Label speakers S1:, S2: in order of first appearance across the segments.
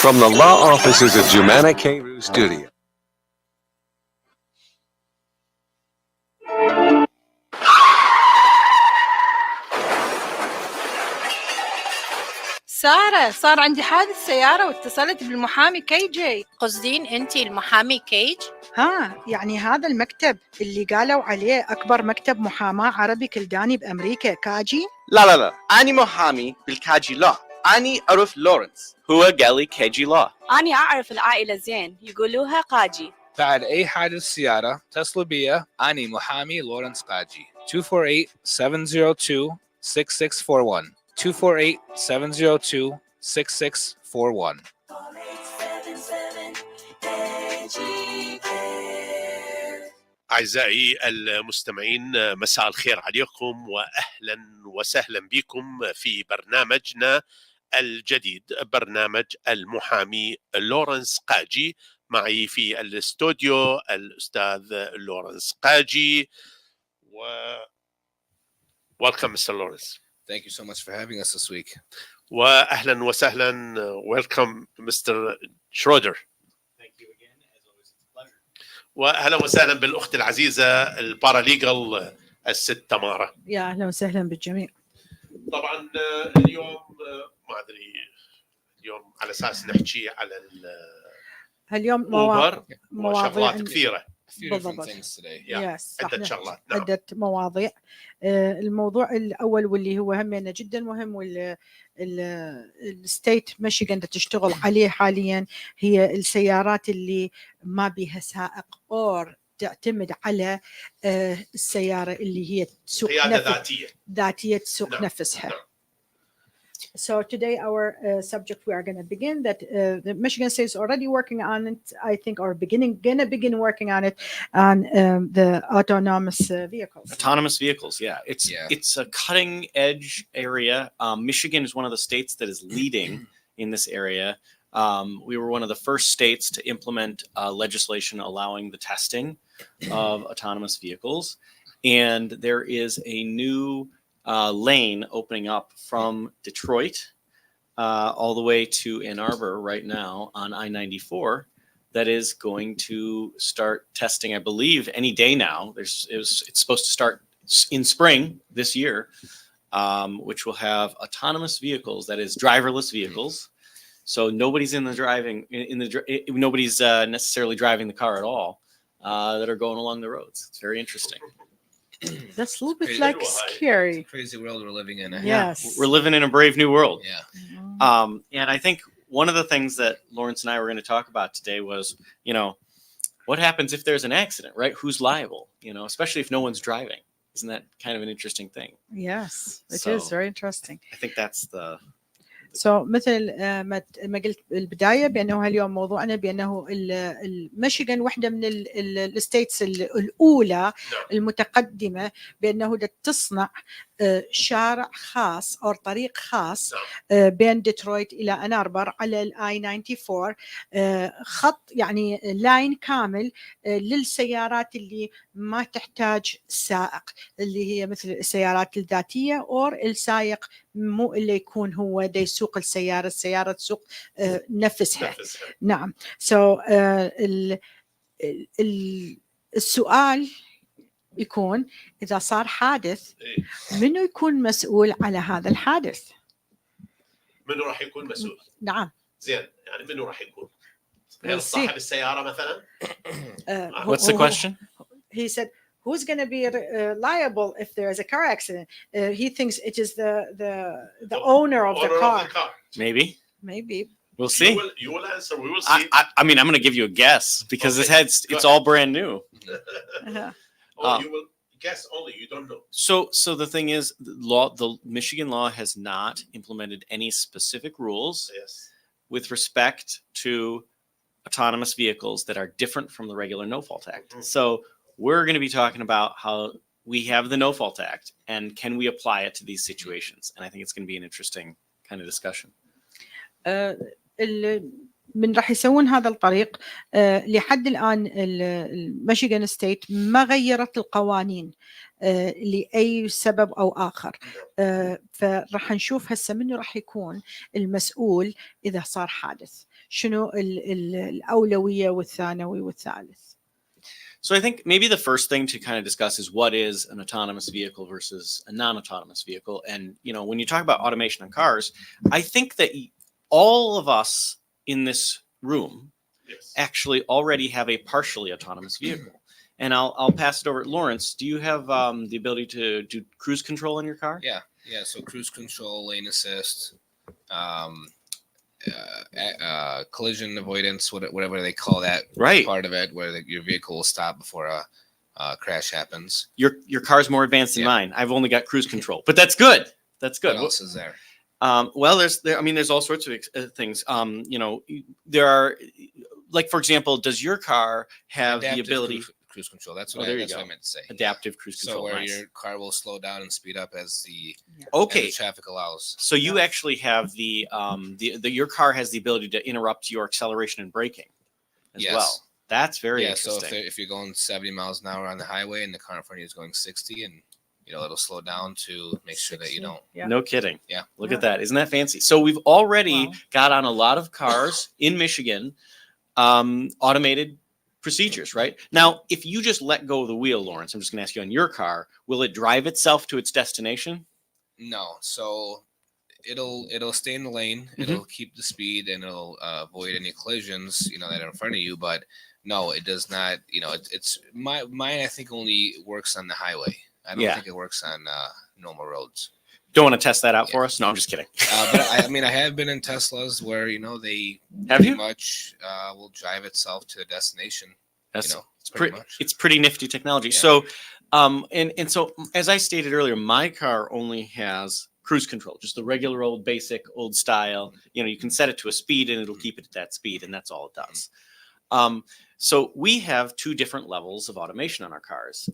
S1: From the law offices of Jumana K. Studio.
S2: سارة، صار عندي حادث سيارة واتصلت بالمحامي كيجي.
S3: قصدين انتي المحامي كيج؟
S2: يعني هذا المكتب اللي قالوا عليه أكبر مكتب محاماة عربي كلداني بأمريكا، قاجي؟
S4: لا أنا محامي بالكاجي لا. أنا أعرف لورنس، هو قال لي كاجي لا.
S5: أنا أعرف العائلة زين، يقولوها قاجي.
S6: بعد أي حادث سيارة اتصلوا بي. أنا محامي لورنس قاجي. 248-702-6641 248-702-6641.
S7: أعزائي المستمعين، مساء الخير عليكم وأهلا وسهلا بكم في برنامجنا الجديد، برنامج المحامي لورنس قاجي. معي في الاستوديو الأستاذ لورنس قاجي. Welcome, Mr. Lawrence.
S6: Thank you so much for having us this week.
S7: وأهلا وسهلا. Welcome, Mr. Shrodder.
S8: Thank you again. As always, it's a pleasure.
S7: وأهلا وسهلا بالأخت العزيزة الباراليغال الست تمارا.
S2: يا أهلا وسهلا بالجميع.
S7: طبعا اليوم ما أدري، اليوم على أساس نحكي على
S2: اليوم
S7: مواضيع كثيرة.
S2: بالضبط.
S7: عدة شغلات.
S2: عدة مواضيع. الموضوع الأول واللي هو همنا جدا مهم والستيت ميشيغان تشتغل عليه حاليا هي السيارات اللي ما بيها سائق أو تعتمد على السيارة اللي هي تسوق ذاتية تسوق نفسها. So today our subject we are going to begin that the Michigan State is already working on it, I think, or gonna begin working on it on the autonomous vehicles.
S8: Autonomous vehicles, yeah. It's a cutting edge area. Michigan is one of the states that is leading in this area. We were one of the first states to implement legislation allowing the testing of autonomous vehicles, and there is a new lane opening up from Detroit all the way to Ann Arbor right now on I-94 that is going to start testing, I believe, any day now. It's supposed to start in spring this year, which will have autonomous vehicles, that is driverless vehicles. So nobody's nobody's necessarily driving the car at all that are going along the roads. It's very interesting.
S2: That's a little bit like scary.
S6: Crazy world we're living in.
S2: Yes.
S8: We're living in a brave new world.
S6: Yeah.
S8: And I think one of the things that Lawrence and I were going to talk about today was, what happens if there's an accident, right? Who's liable? Especially if no one's driving. Isn't that kind of an interesting thing?
S2: Yes, it is very interesting.
S8: I think that's the...
S2: مثل ما قلت بالبداية بأنه اليوم موضوعنا بأنه الميشيغان واحدة من الستيتس الأولى المتقدمة بأنه تصنع شارع خاص أو طريق خاص بين ديترويت إلى أن أربر على الآي 94 خط يعني لاين كامل للسيارات اللي ما تحتاج سائق اللي هي مثل السيارات الذاتية أو السائق مو اللي يكون هو دا يسوق السيارة تسوق نفسها. نعم. السؤال يكون إذا صار حادث منو يكون مسؤول على هذا الحادث؟
S7: منو راح يكون مسؤول؟
S2: نعم.
S7: زين، يعني منو راح يكون؟ صاحب السيارة مثلا؟
S8: What's the question?
S2: He said, who's going to be liable if there is a car accident? He thinks it is the owner of the car.
S8: Maybe. We'll see.
S7: You will answer. We will see.
S8: I mean, I'm going to give you a guess because it's all brand new.
S7: You will guess only. You don't know.
S8: So the thing is, the Michigan law has not implemented any specific rules with respect to autonomous vehicles that are different from the regular No Fault Act. So we're going to be talking about how we have the No Fault Act and can we apply it to these situations. And I think it's going to be an interesting kind of discussion.
S2: من راح يسوون هذا الطريق لحد الآن الميشيغان ستيت ما غيرت القوانين لأي سبب أو آخر. فراح نشوف هسه منو راح يكون المسؤول إذا صار حادث، شنو الأولوية والثانوي والثالث.
S8: So I think maybe the first thing to kind of discuss is what is an autonomous vehicle versus a non-autonomous vehicle. And, you know, when you talk about automation on cars, I think that all of us in this room actually already have a partially autonomous vehicle. And I'll pass it over to Lawrence. Do you have the ability to do cruise control in your car?
S6: Yeah. So cruise control, lane assist, collision avoidance, whatever they call that part of it, where your vehicle will stop before a crash happens.
S8: Your car's more advanced than mine. I've only got cruise control, but that's good. That's good.
S6: What else is there?
S8: Well, there's all sorts of things. You know, there are, like, for example, does your car have
S6: Adaptive
S8: the ability?
S6: Cruise control. That's what I meant to say.
S8: Adaptive cruise control.
S6: So where your car will slow down and speed up as the traffic allows.
S8: So you actually have the your car has the ability to interrupt your acceleration and braking as well. That's very interesting.
S6: So if you're going 70 miles an hour on the highway and the car in front of you is going 60, and you know it'll slow down to make sure that you don't.
S8: No kidding.
S6: Yeah.
S8: Look at that. Isn't that fancy? So we've already got on a lot of cars in Michigan automated procedures, right? Now, if you just let go of the wheel, Lawrence, I'm just going to ask you on your car, will it drive itself to its destination?
S6: No. So it'll stay in the lane. It'll keep the speed and it'll avoid any collisions, you know, that are in front of you. But no, it does not. You know, it's mine. I think only works on the highway. I don't think it works on normal roads.
S8: Don't want to test that out for us? No, I'm just kidding.
S6: But I mean, I have been in Teslas where, you know, they
S8: pretty
S6: much will drive itself to a destination.
S8: That's,
S6: you know,
S8: it's pretty nifty technology. So, and so as I stated earlier, my car only has cruise control, just the regular old basic old style. You know, you can set it to a speed and it'll keep it at that speed, and that's all it does. So we have two different levels of automation on our cars.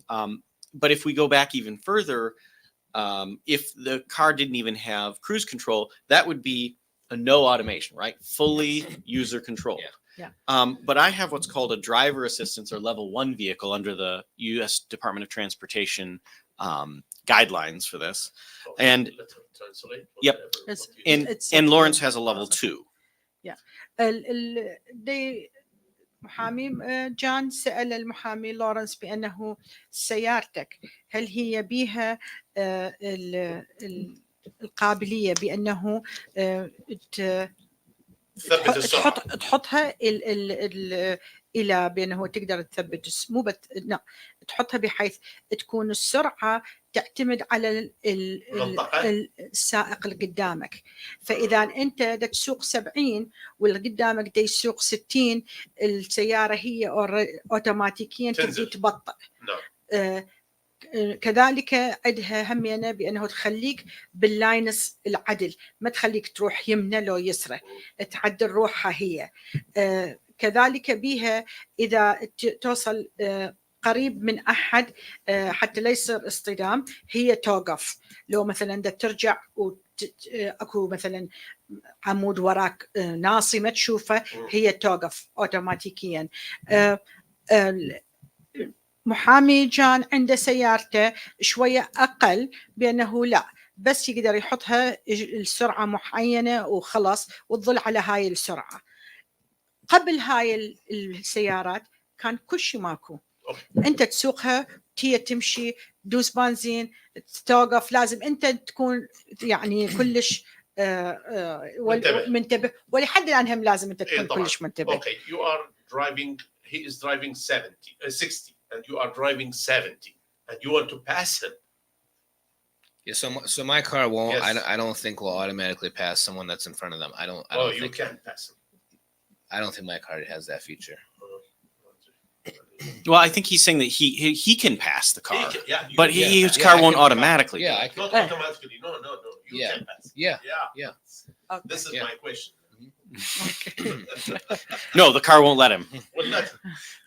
S8: But if we go back even further, if the car didn't even have cruise control, that would be a no automation, right? Fully user controlled. But I have what's called a driver assistance or level 1 vehicle under the U.S. Department of Transportation guidelines for this. And and Lawrence has a level 2.
S2: محامي جان سأل المحامي لورنس بأنه سيارتك هل هي بها القابلية بأنه تحطها إلى بأنه تقدر تثبت مو تحطها بحيث تكون السرعة تعتمد على السائق اللي قدامك. فإذا أنت تسوق 70 واللي قدامك دا يسوق 60، السيارة هي أوتوماتيكيا تبدي تبطئ. كذلك عندها همينة بأنه تخليك باللاينس العدل، ما تخليك تروح يمنى لو يسرى، تعدل روحها هي. كذلك بها إذا توصل قريب من أحد حتى لا يصير اصطدام هي توقف. لو مثلا دا ترجع أكو مثلا عمود وراك ناصي ما تشوفه هي توقف أوتوماتيكيا. محامي جان عنده سيارته شوية أقل بأنه لا بس يقدر يحطها السرعة معينة وخلاص وتظل على هاي السرعة. قبل هاي السيارات كان كل شيء ماكو، أنت تسوقها هي تمشي دوس بنزين توقف، لازم أنت تكون يعني كلش منتبه، ولحد الآن هم لازم أنت تكون كلش منتبه.
S7: Okay, you are driving, he is driving 60 and you are driving 70 and you want to pass him.
S6: Yeah, so my car won't. Yes. I don't think will automatically pass someone that's in front of them. I don't
S7: you
S6: think
S7: can pass him.
S6: I don't think my car has that feature.
S8: Well, I think he's saying that he can pass the car, but his car won't automatically.
S7: Yeah, I can. Not automatically. No. You can pass.
S6: Yeah.
S7: Okay. This is my question.
S8: No, the car won't let him.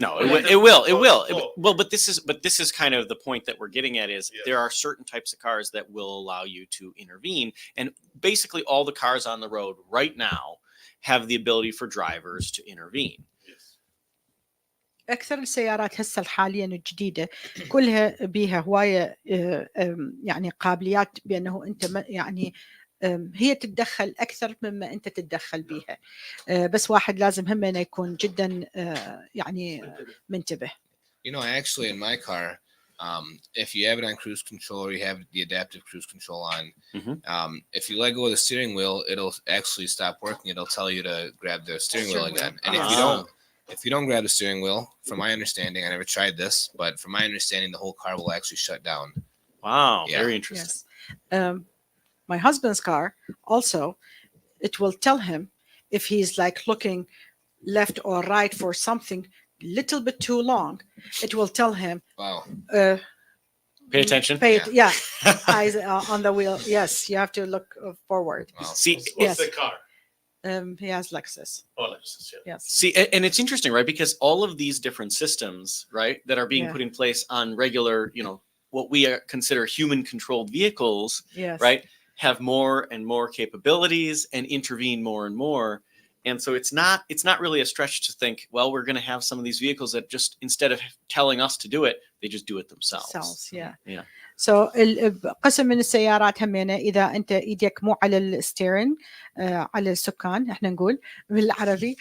S8: No, it will.
S7: No.
S8: Well, but this is kind of the point that we're getting at is there are certain types of cars that will allow you to intervene, and basically all the cars on the road right now have the ability for drivers to intervene.
S2: اكثر السيارات هسه حاليا الجديده كلها بيها هوايه يعني قابليات بانه انت يعني هي تتدخل اكثر مما انت تتدخل بيها، بس واحد لازم هم انه يكون جدا يعني منتبه.
S6: You know, actually, in my car, if you have it on cruise control or you have the adaptive cruise control on, if you let go of the steering wheel, it'll actually stop working. It'll tell you to grab the steering wheel again. And if you don't grab the steering wheel, from my understanding, I never tried this, but from my understanding, the whole car will actually shut down.
S8: Wow,
S6: Yeah.
S8: very interesting.
S2: Yes. My husband's car also, it will tell him if he's like looking left or right for something little bit too long, it will tell him.
S6: Wow.
S8: Pay attention.
S2: Yeah. Eyes on the wheel. Yes, you have to look forward.
S6: Wow.
S8: See,
S7: What's the car?
S2: He has Lexus.
S7: Oh, Lexus, yeah.
S2: Yes.
S8: See, and it's interesting, right? Because all of these different systems, right, that are being put in place on regular, you know, what we consider human-controlled vehicles,
S2: Yes.
S8: right, have more and more capabilities and intervene more and more. And so it's not really a stretch to think, well, we're going to have some of these vehicles that just instead of telling us to do it, they just do it themselves.
S2: Yeah. So قسم من السيارات همينة إذا أنت إيدك مو على الستيرن على السكان احنا نقول بالعربي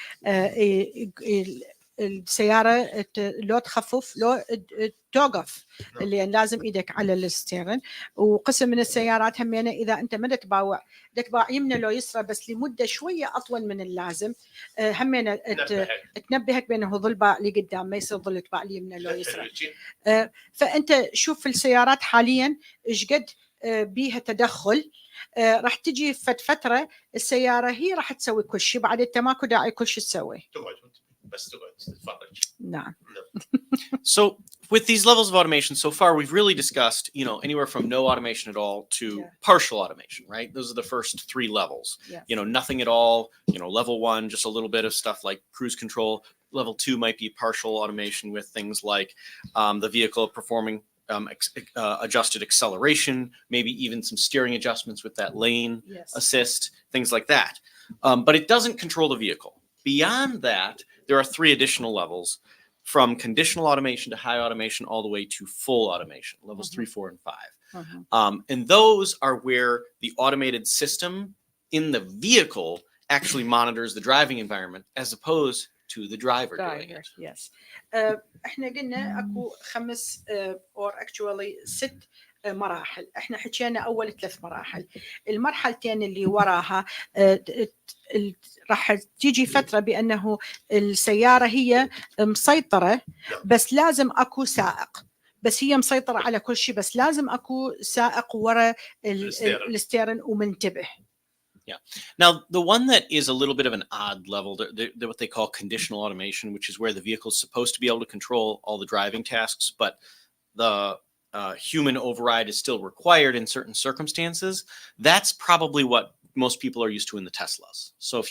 S2: السيارة لو تخفف لو توقف اللي لازم ايدك على الستيرن. وقسم من السيارات همينة اذا انت ما تباوع يمنى لو يسرى بس لمده شويه اطول من اللازم همينة تنبهك بانه ظل باع لي قدام ما يصير ظل تباع لي يمنى لو يسرى. فانت شوف في السيارات حاليا ايش قد بيها تدخل. راح تجي فتره السياره هي راح تسوي كل شيء بعد انت ماكو داعي كل شيء تسوي.
S7: بس تقعد تتفرج.
S2: نعم.
S8: So with these levels of automation, so far we've really discussed, you know, anywhere from no automation at all to partial automation, right? Those are the first three levels.
S2: Yes.
S8: You know, nothing at all. You know, level one, just a little bit of stuff like cruise control. Level two might be partial automation with things like the vehicle performing adjusted acceleration, maybe even some steering adjustments with that lane assist, things like that. But it doesn't control the vehicle. Beyond that, there are three additional levels, from conditional automation to high automation all the way to full automation, levels 3, 4, and 5. And those are where the automated system in the vehicle actually monitors the driving environment as opposed to the driver doing it.
S2: Yes. احنا قلنا اكو 5 or actually 6 مراحل. احنا حكينا اول 3 مراحل. المرحلتين اللي وراها راح تيجي فتره بانه السياره هي مسيطره بس لازم اكو سائق. بس هي مسيطره على كل شيء بس لازم اكو سائق ورا الستيرن ومنتبه.
S8: Yeah. Now, the one that is a little bit of an odd level, they're what they call conditional automation, which is where the vehicle is supposed to be able to control all the driving tasks, but the human override is still required in certain circumstances. That's probably what most people are used to in the Teslas. So if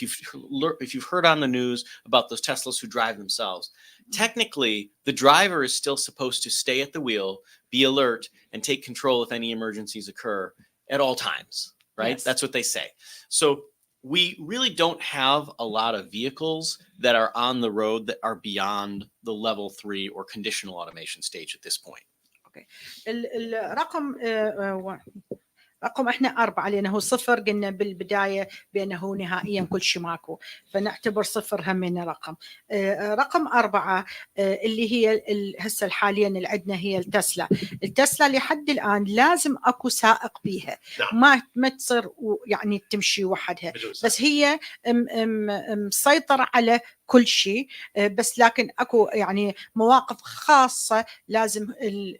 S8: you've heard on the news about those Teslas who drive themselves, technically the driver is still supposed to stay at the wheel, be alert, and take control if any emergencies occur at all times. Right? Yes. That's what they say. So we really don't have a lot of vehicles that are on the road that are beyond the level 3 or conditional automation stage at this point.
S2: Okay. رقم احنا 4 لانه 0 قلنا بالبدايه بانه نهائيا كل شيء ماكو فنعتبر 0 همنا رقم. رقم 4 اللي هي هسه حاليا اللي عندنا هي التسلا لحد الان لازم اكو سائق بيها. ما تصير يعني تمشي وحدها بس هي مسيطره على كل شيء بس لكن اكو يعني مواقف خاصه لازم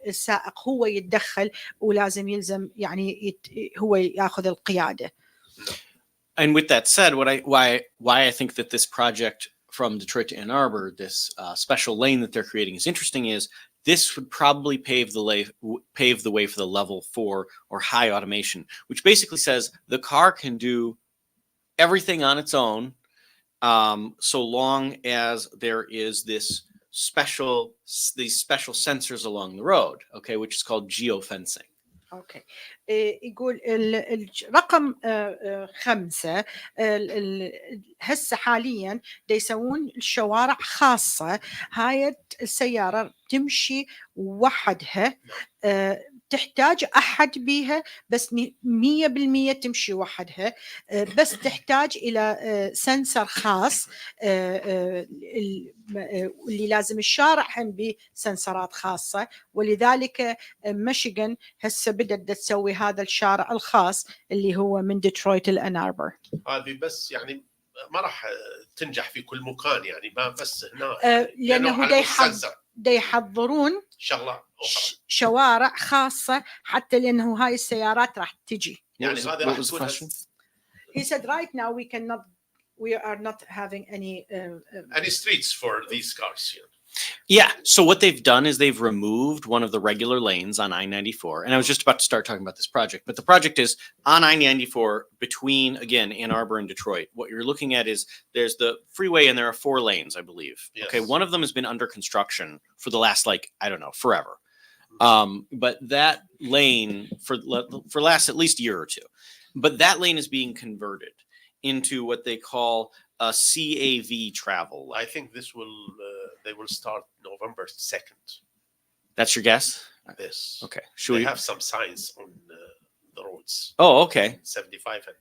S2: السائق هو يتدخل ولازم يلزم يعني هو ياخذ القياده.
S8: And with that said, why I think that this project from Detroit to Ann Arbor, this special lane that they're creating is interesting is this would probably pave the way for the level 4 or high automation, which basically says the car can do everything on its own so long as there is these special sensors along the road, okay, which is called geofencing.
S2: اوكي. يقول الرقم 5 هسه حاليا دا يسوون الشوارع خاصة. هاي السيارة تمشي وحدها، تحتاج أحد بيها بس 100% تمشي وحدها، بس تحتاج إلى سنسر خاص اللي لازم الشارع هم بسنسرات خاصة. ولذلك ميشيغان هسه بدأت تسوي هذا الشارع الخاص اللي هو من ديترويت لأن أربر.
S7: هذه بس يعني ما راح تنجح في كل مكان، يعني ما بس هنا
S2: لأنه دا يحضرون
S7: شغلة أخرى
S2: شوارع خاصة حتى لأنه هاي السيارات راح تجي.
S7: يعني هذا راح تكون
S2: He said right now we are not having
S7: any streets for these cars.
S8: Yeah. So what they've done is they've removed one of the regular lanes on I-94. And I was just about to start talking about this project, but the project is on I-94 between, again, Ann Arbor and Detroit. What you're looking at is there's the freeway and there are 4 lanes, I believe.
S7: Yes.
S8: Okay. One of them has been under construction for the last, I don't know, forever. But that lane for last at least a year or two, but that lane is being converted into what they call a CAV travel lane.
S7: I think this will they will start November 2nd.
S8: That's your guess?
S7: This.
S8: Okay.
S7: They have some signs on the roads.
S8: Oh, okay.
S7: 75 and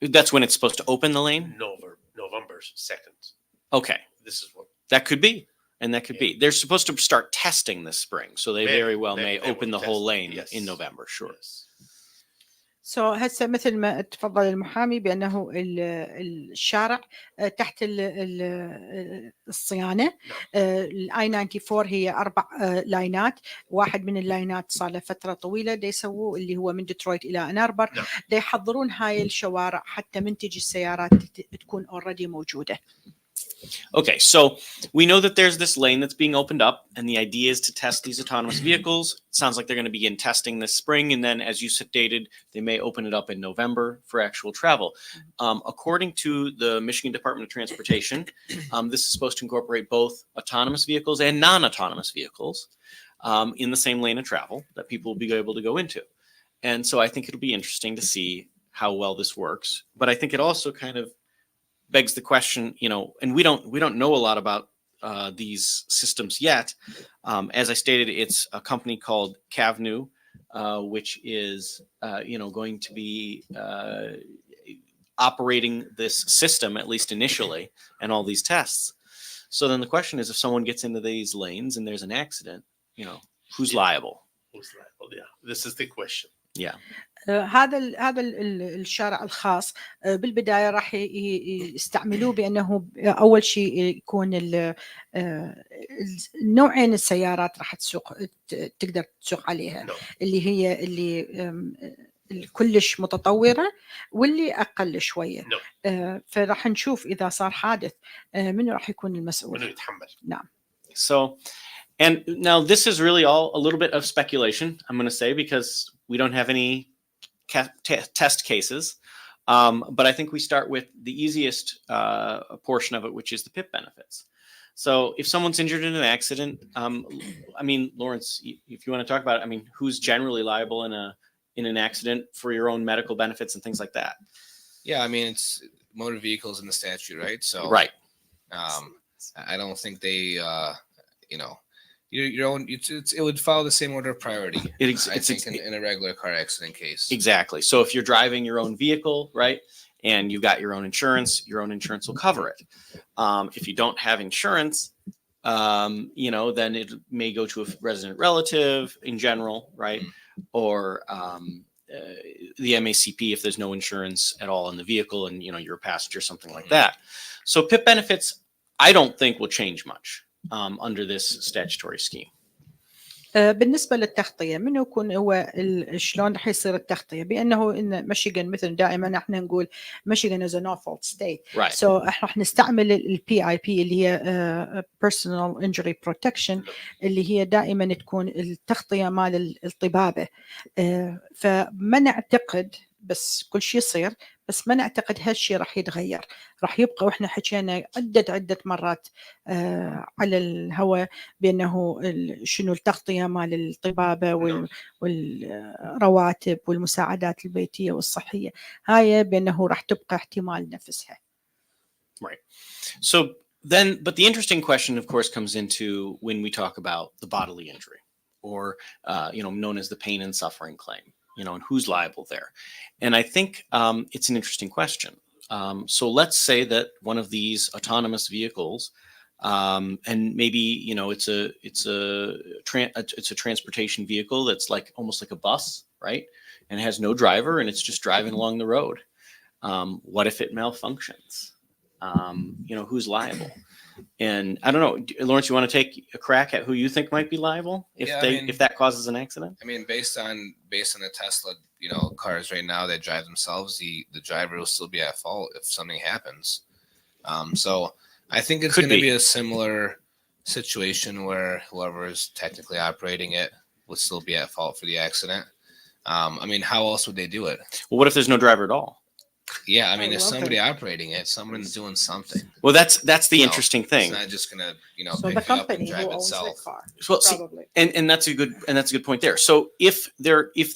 S7: 94.
S8: That's when it's supposed to open the lane?
S7: November 2nd.
S8: Okay.
S7: This is what.
S8: That could be. And that could be. They're supposed to start testing this spring. So they very well may open the whole lane in November. Sure. Yes.
S2: هسه مثل ما تفضل المحامي بأنه الشارع تحت الصيانة. الاي 94 هي 4 لاينات. واحد من اللاينات صار له فترة طويلة دا يسووه اللي هو من ديترويت إلى أن أربر. دا يحضرون هاي الشوارع حتى من تجي السيارات تكون already موجودة.
S8: Okay, so we know that there's this lane that's being opened up, and the idea is to test these autonomous vehicles. It sounds like they're going to begin testing this spring, and then, as you stated, they may open it up in November for actual travel. According to the Michigan Department of Transportation, this is supposed to incorporate both autonomous vehicles and non-autonomous vehicles in the same lane of travel that people will be able to go into. And so I think it'll be interesting to see how well this works. But I think it also kind of begs the question, and we don't know a lot about these systems yet. As I stated, it's a company called Cavnu, which is going to be operating this system, at least initially, and all these tests. So then the question is, if someone gets into these lanes and there's an accident, who's liable?
S7: Who's liable? Yeah, this is the question.
S8: Yeah.
S2: هذا الشارع الخاص بالبداية راح يستعملوه بأنه أول شيء يكون نوعين السيارات راح تقدر تسوق عليها، اللي هي اللي كلش متطورة واللي أقل شوية. فراح نشوف إذا صار حادث منو راح يكون المسؤول.
S7: منو يتحمل.
S2: نعم.
S8: So, and now this is really all a little bit of speculation, I'm going to say, because we don't have any test cases. But I think we start with the easiest portion of it, which is the PIP benefits. So if someone's injured in an accident, Lawrence, if you want to talk about it, who's generally liable in an accident for your own medical benefits and things like that?
S6: Yeah, it's motor vehicles in the statute, right? So
S8: right.
S6: I don't think they, your own. It would follow the same order of priority. I think in a regular car accident case.
S8: Exactly. So if you're driving your own vehicle, right, and you've got your own insurance will cover it. If you don't have insurance, then it may go to a resident relative in general, right, or the MACP if there's no insurance at all in the vehicle and you're a passenger, something like that. So PIP benefits, I don't think will change much under this statutory scheme.
S2: بالنسبة للتغطية منو يكون هو شلون رح يصير التغطية؟ بأنه إن ميشيغان مثل دائما احنا نقول ميشيغان is a no fault state.
S8: Right.
S2: So احنا رح نستعمل ال PIP اللي هي personal injury protection اللي هي دائما تكون التغطية مال الطبابة. فما نعتقد بس كل شيء يصير، بس ما نعتقد هالشيء راح يتغير، راح يبقى. واحنا حكينا عدة مرات على الهواء بأنه شنو التغطية مال الطبابة والرواتب والمساعدات البيتية والصحية، هاي بأنه راح تبقى احتمال نفسها.
S8: Right. So then, but the interesting question, of course, comes into when we talk about the bodily injury, or known as the pain and suffering claim, and who's liable there. And I think it's an interesting question. So let's say that one of these autonomous vehicles, and maybe it's a transportation vehicle that's like almost like a bus, right? And it has no driver, and it's just driving along the road. What if it malfunctions? Who's liable? And I don't know, Lawrence, you want to take a crack at who you think might be liable if that causes an accident?
S6: I mean, based on the Tesla, cars right now that drive themselves, the driver will still be at fault if something happens. So I think it's going to be a similar situation where whoever is technically operating it would still be at fault for the accident. I mean, how else would they do it?
S8: Well, what if there's no driver at all?
S6: Yeah, I mean, if somebody operating it, someone's doing something.
S8: Well, that's the interesting thing.
S6: It's not just gonna,
S2: so
S6: pick
S2: the company
S6: up and drive
S2: who owns
S6: itself.
S2: the car,
S8: well,
S2: probably.
S8: And that's a good point there. So if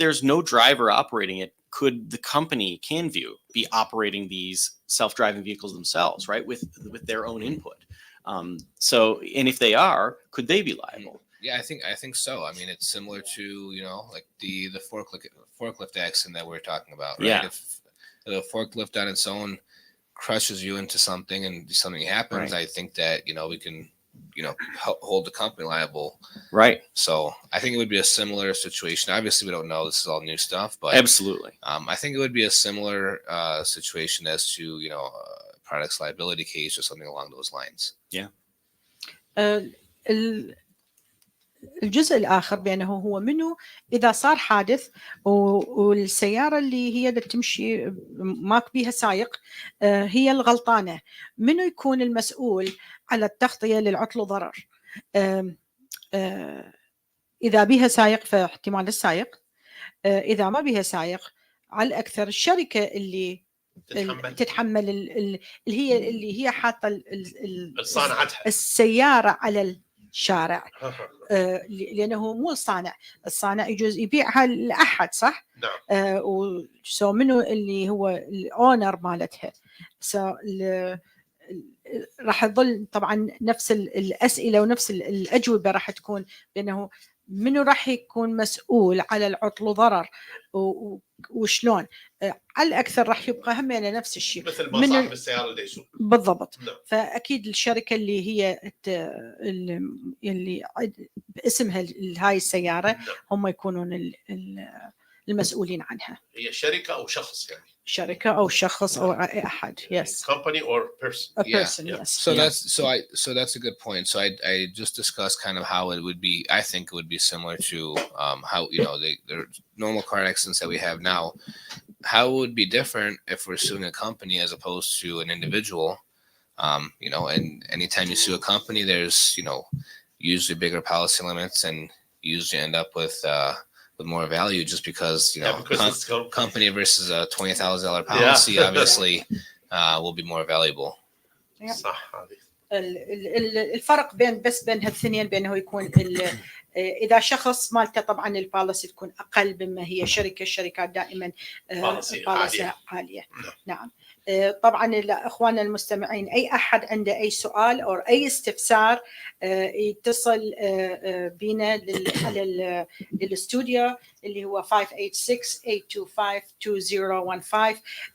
S8: there's no driver operating it, could the company CanView be operating these self-driving vehicles themselves, right, with their own input? And if they are, could they be liable?
S6: Yeah, I think so. I mean, it's similar to like the forklift accident that we're talking about, right?
S8: Yeah.
S6: If the forklift on its own crushes you into something and something happens, right, I think that we can hold the company liable,
S8: right?
S6: So I think it would be a similar situation. Obviously, we don't know, this is all new stuff, but
S8: absolutely,
S6: I think it would be a similar situation as to products liability case or something along those lines.
S8: Yeah.
S2: الجزء الآخر بأنه هو منه إذا صار حادث والسيارة اللي هي تمشي ماك بيها سائق هي الغلطانة، منه يكون المسؤول على التغطية للعطل وضرر؟ إذا بيها سائق فاحتمال السائق، إذا ما بيها سائق على الأكثر الشركة اللي تتحمل اللي هي حاطة السيارة على الشارع، لأنه مو الصانع يجوز يبيعها لأحد، صح؟
S7: نعم.
S2: وسو منه اللي هو الأونر مالتها. راح يظل طبعا نفس الأسئلة ونفس الأجوبة راح تكون بأنه منو راح يكون مسؤول على العطل وضرر وشلون. على الأكثر راح يبقى هم يعني نفس الشيء
S7: مثل ما صاحب السيارة اللي يسوق
S2: بالضبط.
S7: نعم.
S2: فأكيد الشركة اللي هي اللي باسمها هاي السيارة
S7: نعم.
S2: هم يكونون المسؤولين عنها.
S7: هي شركة أو شخص يعني.
S2: شركة أو شخص أو أحد. Yes.
S7: Company or person.
S2: A person.
S7: Yeah.
S2: Yes.
S6: So that's a good point. So I just discussed kind of how it would be. I think it would be similar to how the normal car accidents that we have now. How it would be different if we're suing a company as opposed to an individual. And anytime you sue a company, there's usually bigger policy limits, and you usually end up with more value just because company versus a $20,000 policy obviously will be more valuable.
S7: صح. هذه
S2: الفرق بين هالثنين بأنه يكون إذا شخص مالته طبعا البوليسي تكون أقل مما هي الشركات دائما بوليسي عالية. نعم. طبعا اخواننا المستمعين اي احد عنده اي سؤال او اي استفسار يتصل بينا على الاستوديو اللي هو 586-825-2015.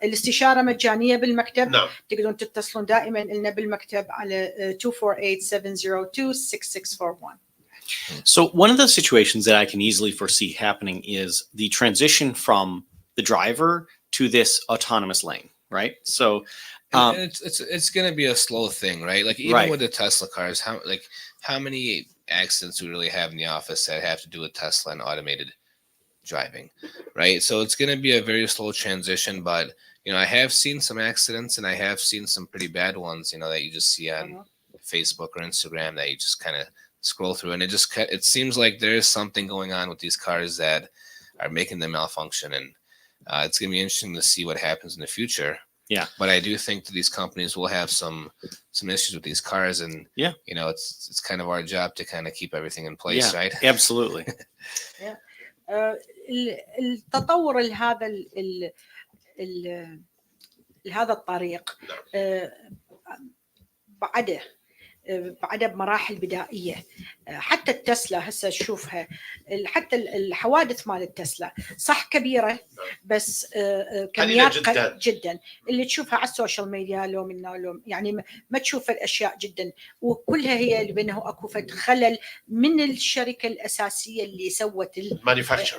S2: الاستشاره مجانيه بالمكتب.
S7: نعم.
S2: تقدرون تتصلون دائما لنا بالمكتب على 248-702-6641.
S8: So one of the situations that I can easily foresee happening is the transition from the driver to this autonomous lane. Right. So
S6: it's going to be a slow thing, right? Like even with the Tesla cars, how many accidents do we really have in the office that have to do with Tesla and automated driving, right? So it's going to be a very slow transition, but I have seen some accidents and I have seen some pretty bad ones, that you just see on Facebook or Instagram that you just kind of scroll through, and it seems like there is something going on with these cars that are making them malfunction. And It's going to be interesting to see what happens in the future.
S8: Yeah.
S6: But I do think that these companies will have some issues with these cars, and
S8: yeah,
S6: you know, it's kind of our job to kind of keep everything in place,
S8: yeah,
S6: right?
S8: Absolutely.
S2: التطور لهذا الطريق بعده بمراحل بدائيه. حتى التسلا هسه تشوفها، حتى الحوادث مال التسلا صح كبيره بس كميات جدا اللي تشوفها على السوشيال ميديا لو يعني ما تشوف الاشياء جدا، وكلها هي اللي بينه اكو خلل من الشركه الاساسيه اللي سوت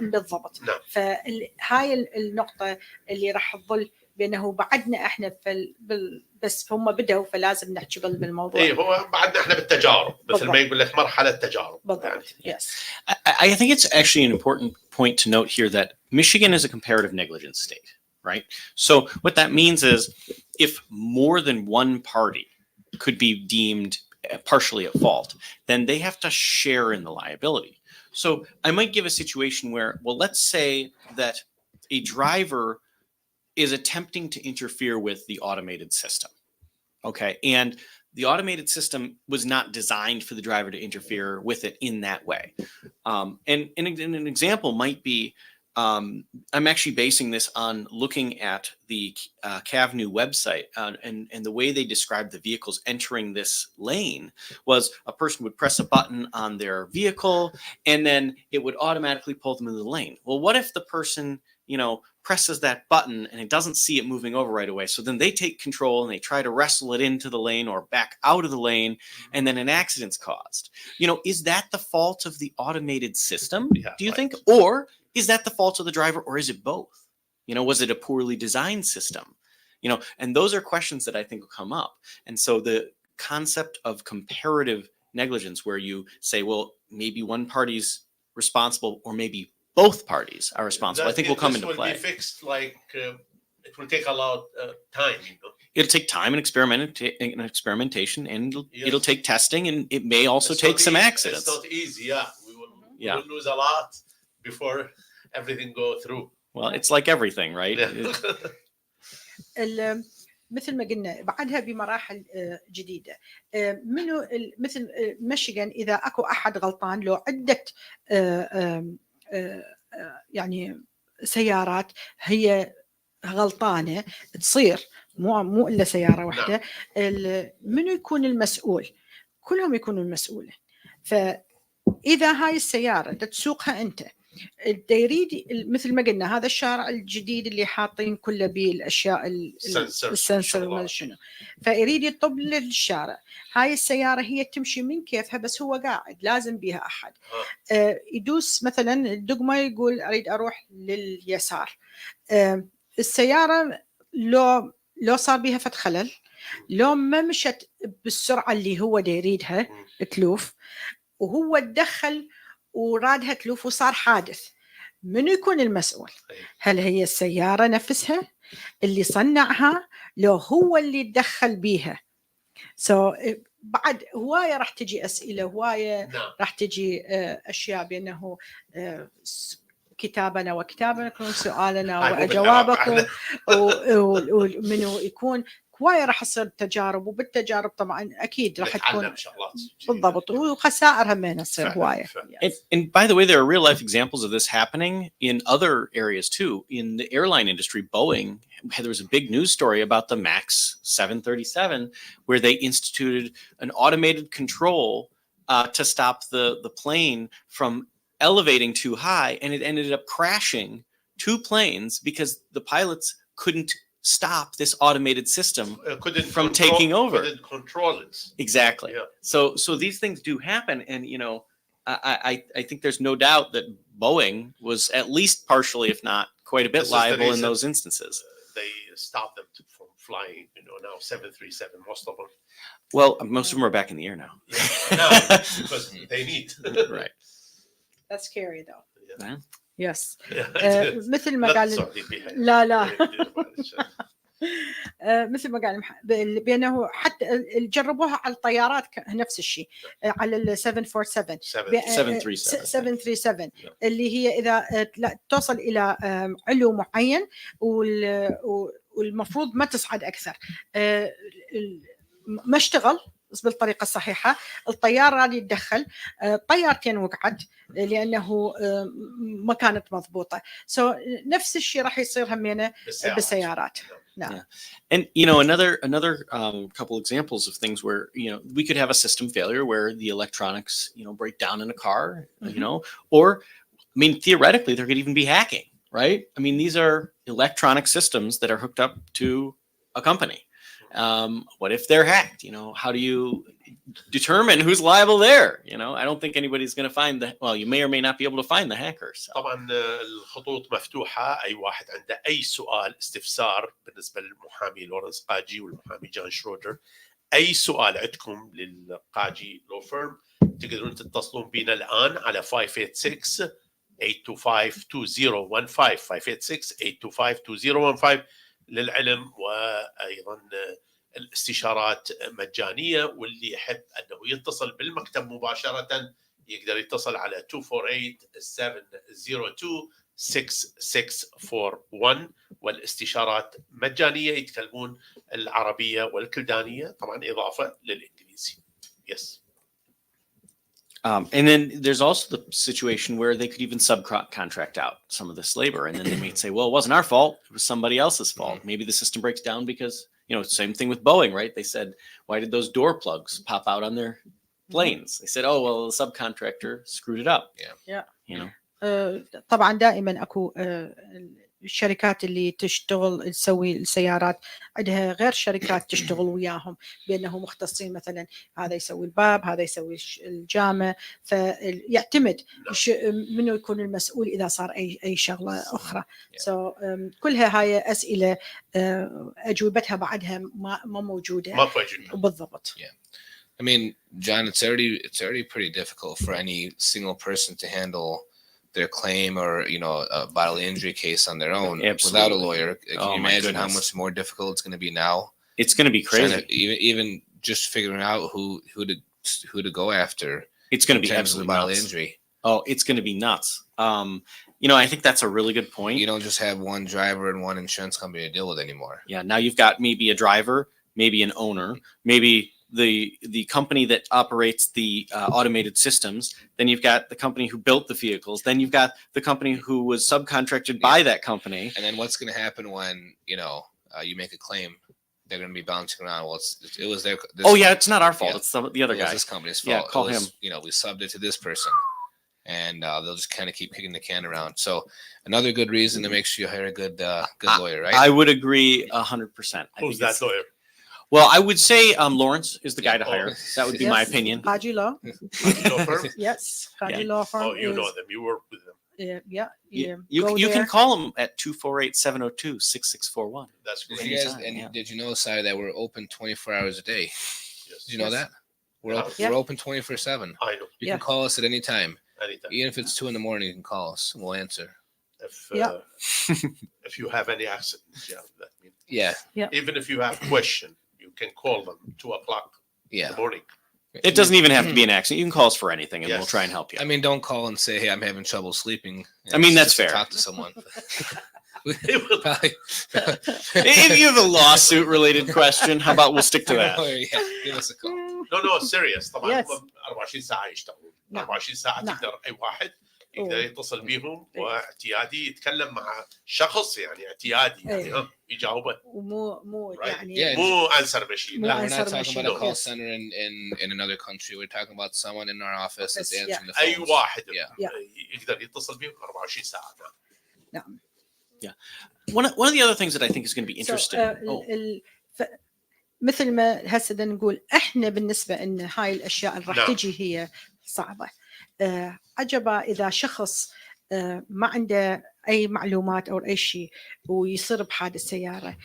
S2: بالضبط. فهاي النقطه اللي راح تظل بانه بعدنا احنا بس هم بدأوا فلازم نحكي بالموضوع.
S7: ايه هو بعدنا احنا بالتجارب، مثل ما يقول لك مرحله تجارب.
S2: بالضبط. Yes.
S8: I think it's actually an important point to note here that Michigan is a comparative negligence state, right? So what that means is if more than one party could be deemed partially at fault, then they have to share in the liability. So I might give a situation where, well, let's say that a driver is attempting to interfere with the automated system. Okay. And the automated system was not designed for the driver to interfere with it in that way. And an example might be, I'm actually basing this on looking at the CAVNU website, and the way they described the vehicles entering this lane was a person would press a button on their vehicle and then it would automatically pull them into the lane. Well, what if the person, you know, presses that button and it doesn't see it moving over right away? So then they take control and they try to wrestle it into the lane or back out of the lane, and then an accident's caused. You know, is that the fault of the automated system, do you think? Or is that the fault of the driver, or is it both? You know, was it a poorly designed system? You know, and those are questions that I think will come up. And so the concept of comparative negligence, where you say, well, maybe one party's responsible or maybe both parties are responsible, I think will come into play.
S7: This will be fixed, like it will take a lot of time. You know?
S8: It'll take time and experimentation, and it'll take testing, and it may also take some accidents.
S7: It's not easy, we will lose a lot before everything go through.
S8: Well, it's like everything, right?
S2: مثل ما قلنا بعدها بمراحل جديدة. منو مثل ميشيغان إذا أكو أحد غلطان، لو عدة يعني سيارات هي غلطانة تصير، مو إلا سيارة واحدة، منو يكون المسؤول؟ كلهم يكونوا المسؤولين. فإذا هاي السيارة تسوقها أنت، يريد مثل ما قلنا هذا الشارع الجديد اللي حاطين كله بالاشياء السنسر وما شنو، فيريد يطب للشارع. هاي السياره هي تمشي من كيفها، بس هو قاعد لازم بيها احد. يدوس مثلا الدقمه يقول اريد اروح لليسار. السياره لو صار بيها فت خلل، لو ما مشت بالسرعه اللي هو يريدها تلوف، وهو تدخل ورادها تلوف وصار حادث، من يكون المسؤول؟ هل هي السيارة نفسها اللي صنعها، لو هو اللي تدخل بيها؟ بعد هواية راح تجي أسئلة، هواية راح تجي أشياء بأنه كتابنا وكتابكم، سؤالنا وجوابكم، ومنه يكون هواية راح تصير تجارب، وبالتجارب طبعا أكيد راح تكون بالضبط، وخسائر همين تصير هواية.
S8: And by the way, there are real life examples of this happening in other areas too. In the airline industry, Boeing, there was a big news story about the MAX 737, where they instituted an automated control to stop the plane from elevating too high, and it ended up crashing two planes because the pilots couldn't stop this automated system from taking over.
S7: Couldn't control it.
S8: Exactly. Yeah. So these things do happen, and you know, I think there's no doubt that Boeing was at least partially, if not quite a bit, liable in those instances.
S7: They stopped them from flying. You know, now 737, most of them.
S8: Well, most of them are back in the air now.
S7: No, because they need.
S8: Right.
S2: That's scary though.
S8: Yeah.
S2: Yes. مثل ما قال لا مثل ما قال بأنه حتى جربوها على الطيارات نفس الشيء، على ال 747 737 اللي هي إذا توصل إلى علو معين والمفروض ما تصعد أكثر، ما اشتغل بالطريقة الصحيحة، الطيارة يتدخل، طيارتين وقعت لأنه ما كانت مضبوطة. نفس الشيء راح يصير همينة بالسيارات.
S8: Yeah. And another couple examples of things where we could have a system failure where the electronics break down in a car, or I mean theoretically there could even be hacking, right? I mean these are electronic systems that are hooked up to a company. What if they're hacked? How do you determine who's liable there? I don't think anybody's going to find you may or may not be able to find the hackers.
S7: طبعا الخطوط مفتوحة، أي واحد عنده أي سؤال استفسار بالنسبة للمحامي لورنس قاجي والمحامي جان شرودر، أي سؤال عندكم للقاجي لو فيرم تقدرون تتصلون بنا الآن على 586 825 2015 586 825 2015 للعلم، وأيضا الاستشارات مجانية، واللي يحب أنه يتصل بالمكتب مباشرة يقدر يتصل على 248-702-6641 والاستشارات مجانية، يتكلمون العربية والكلدانية طبعا إضافة للإنجليزي. Yes.
S8: And then there's also the situation where they could even subcontract out some of this labor. And then they might say, well, it wasn't our fault. It was somebody else's fault. Maybe the system breaks down because, same thing with Boeing, right? They said, why did those door plugs pop out on their planes? They said, oh, well, the subcontractor screwed it up.
S2: Yeah. طبعا دائما اكو الشركات اللي تشتغل تسوي السيارات عندها غير شركات تشتغل وياهم بأنه مختصين، مثلا هذا يسوي الباب، هذا يسوي الجامة، فيعتمد منو يكون المسؤول إذا صار أي شغلة أخرى. كلها هاي أسئلة أجوبتها بعدها ما موجودة.
S7: ما موجودة
S2: بالضبط.
S6: I mean, John, it's already pretty difficult for any single person to handle their claim or a bodily injury case on their own. Absolutely. Without a lawyer. Can you imagine how much more difficult it's going to be now?
S8: It's going to be crazy.
S6: Even just figuring out who to go after.
S8: It's going to be absolutely
S6: bodily
S8: nuts.
S6: Injury.
S8: Oh, it's going to be nuts. I think that's a really good point.
S6: You don't just have one driver and one insurance company to deal with anymore.
S8: Yeah, now you've got maybe a driver, maybe an owner, maybe the company that operates the automated systems. Then you've got the company who built the vehicles. Then you've got the company who was subcontracted by that company.
S6: And then what's going to happen when you make a claim? They're going to be bouncing around. Well, it was their.
S8: It's not our fault. It's the other guy.
S6: This company's fault.
S8: Yeah, call him.
S6: We subbed it to this person, and they'll just kind of keep kicking the can around. So another good reason to make sure you hire a good lawyer, right?
S8: I would agree 100%.
S7: Who's that lawyer?
S8: Well, I would say Lawrence is the guy to hire. That would be my opinion.
S2: Qaaji Law.
S7: Qaaji Law Firm?
S2: Yes. Qaaji Law Firm.
S7: Oh, you know them. You work with them.
S2: Yeah.
S8: You can call them at 248-702-6641.
S7: That's great.
S6: Did you know, Sire, that we're open 24 hours a day? Yes. Did you know that? We're open 24/7.
S7: I know.
S6: You can call us at any time.
S7: Anytime.
S6: Even if it's 2 a.m, you can call us and we'll answer.
S7: If you have any accidents, that means.
S6: Yeah.
S7: Even if you have question, you can call them 2 o'clock in the morning.
S8: It doesn't even have to be an accident. You can call us for anything, and we'll try and help you.
S6: I mean, don't call and say, "Hey, I'm having trouble sleeping."
S8: I mean, that's fair.
S6: Talk to someone.
S8: If you have a lawsuit-related question, how about we'll stick to that?
S6: Give us a call.
S7: No, serious. طبعا 24 ساعة يشتغلون. 24 ساعة تقدر أي واحد يقدر يتصل بيهم واعتيادي يتكلم مع شخص اعتيادي يجاوبه
S2: ومو
S7: مو answer machine.
S6: No, we're not talking about a call center in another country. We're talking about someone in our office that's answering the phone.
S7: أي واحد يقدر يتصل بيهم 24 ساعة.
S2: نعم.
S8: Yeah. One of the other things that I think is going to be interesting.
S2: مثل ما هسه نقول احنا بالنسبه ان هاي الاشياء اللي راح تجي هي صعبه. عجبا اذا شخص ما عنده اي معلومات او اي شيء ويصير بحادث سياره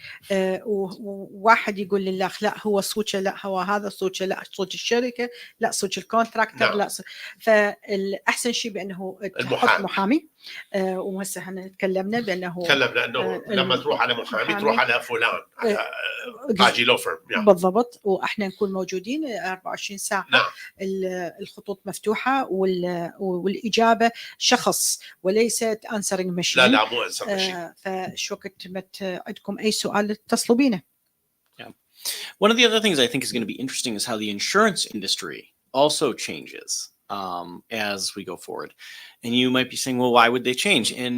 S2: وواحد يقول لله لا هو صوته، لا هو هذا صوته، لا صوت الشركه، لا صوت الكونتراكتور، لا فالاحسن شيء بانه تحط محامي وهسه احنا تكلمنا بانه
S7: تكلمنا انه لما تروح على محامي تروح على فلان على قاجي لو فيرم.
S2: بالضبط، واحنا نكون موجودين 24 ساعه.
S7: نعم.
S2: الخطوط مفتوحه والاجابه شخص وليست انسرنج ماشين.
S7: لا مو انسرنج ماشين.
S2: فشو وقت ما عندكم اي سؤال اتصلوا بينا.
S8: One of the other things I think is going to be interesting is how the insurance industry also changes as we go forward. And you might be saying, well, why would they change? And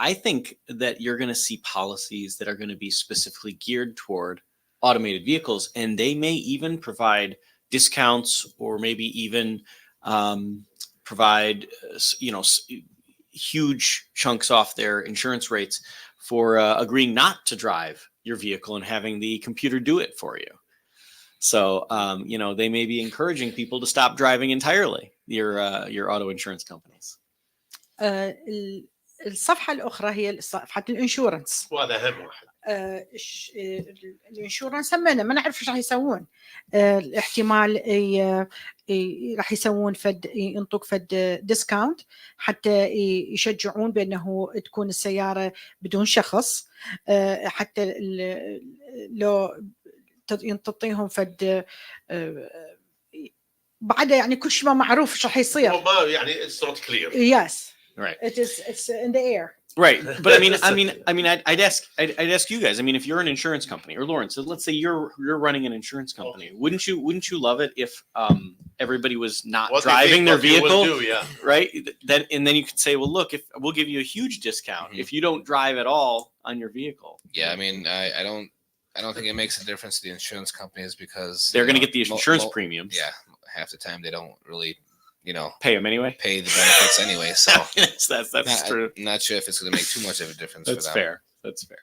S8: I think that you're going to see policies that are going to be specifically geared toward automated vehicles, and they may even provide discounts or maybe even provide, huge chunks off their insurance rates for agreeing not to drive your vehicle and having the computer do it for you. So, they may be encouraging people to stop driving entirely, your auto insurance companies.
S2: الصفحة الأخرى هي صفحة الانشورنس،
S7: وهذا أهم واحد.
S2: الانشورنس همنا ما نعرف ايش راح يسوون. الاحتمال راح يسوون ينطوك فد ديسكاونت حتى يشجعون بأنه تكون السيارة بدون شخص، حتى لو تعطيهم فد بعد يعني كل شيء ما معروف ايش راح يصير.
S7: ما يعني it's not clear.
S2: Yes.
S8: Right.
S2: It's in the air.
S8: Right. But I'd ask you guys, if you're an insurance company, or Lawrence, let's say you're running an insurance company, wouldn't you love it if everybody was not driving their vehicle? Right. Then you could say, well, look, if we'll give you a huge discount if you don't drive at all on your vehicle.
S6: Yeah, I don't think it makes a difference to the insurance companies because
S8: they're going to get the insurance premiums.
S6: Yeah, half the time they don't really,
S8: pay them anyway.
S6: Pay the benefits anyway. So
S8: that's true.
S6: I'm not sure if it's going to make too much of a difference for them.
S8: That's fair.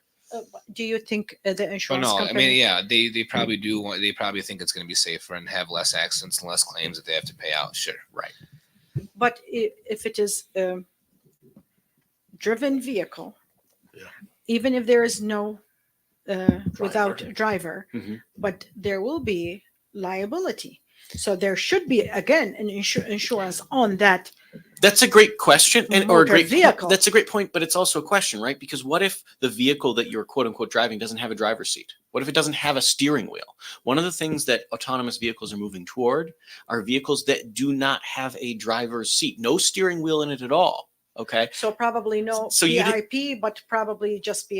S2: Do you think the insurance company?
S6: They probably do want. They probably think it's going to be safer and have less accidents and less claims that they have to pay out. Sure,
S8: right.
S2: But if it is a driven vehicle, even if there is no without driver, but there will be liability. So there should be again an insurance on that.
S8: That's a great question, or a great
S2: vehicle.
S8: That's a great point, but it's also a question, right? Because what if the vehicle that you're quote unquote driving doesn't have a driver's seat? What if it doesn't have a steering wheel? One of the things that autonomous vehicles are moving toward are vehicles that do not have a driver's seat, no steering wheel in it at all. Okay.
S2: So probably no PIP, but probably just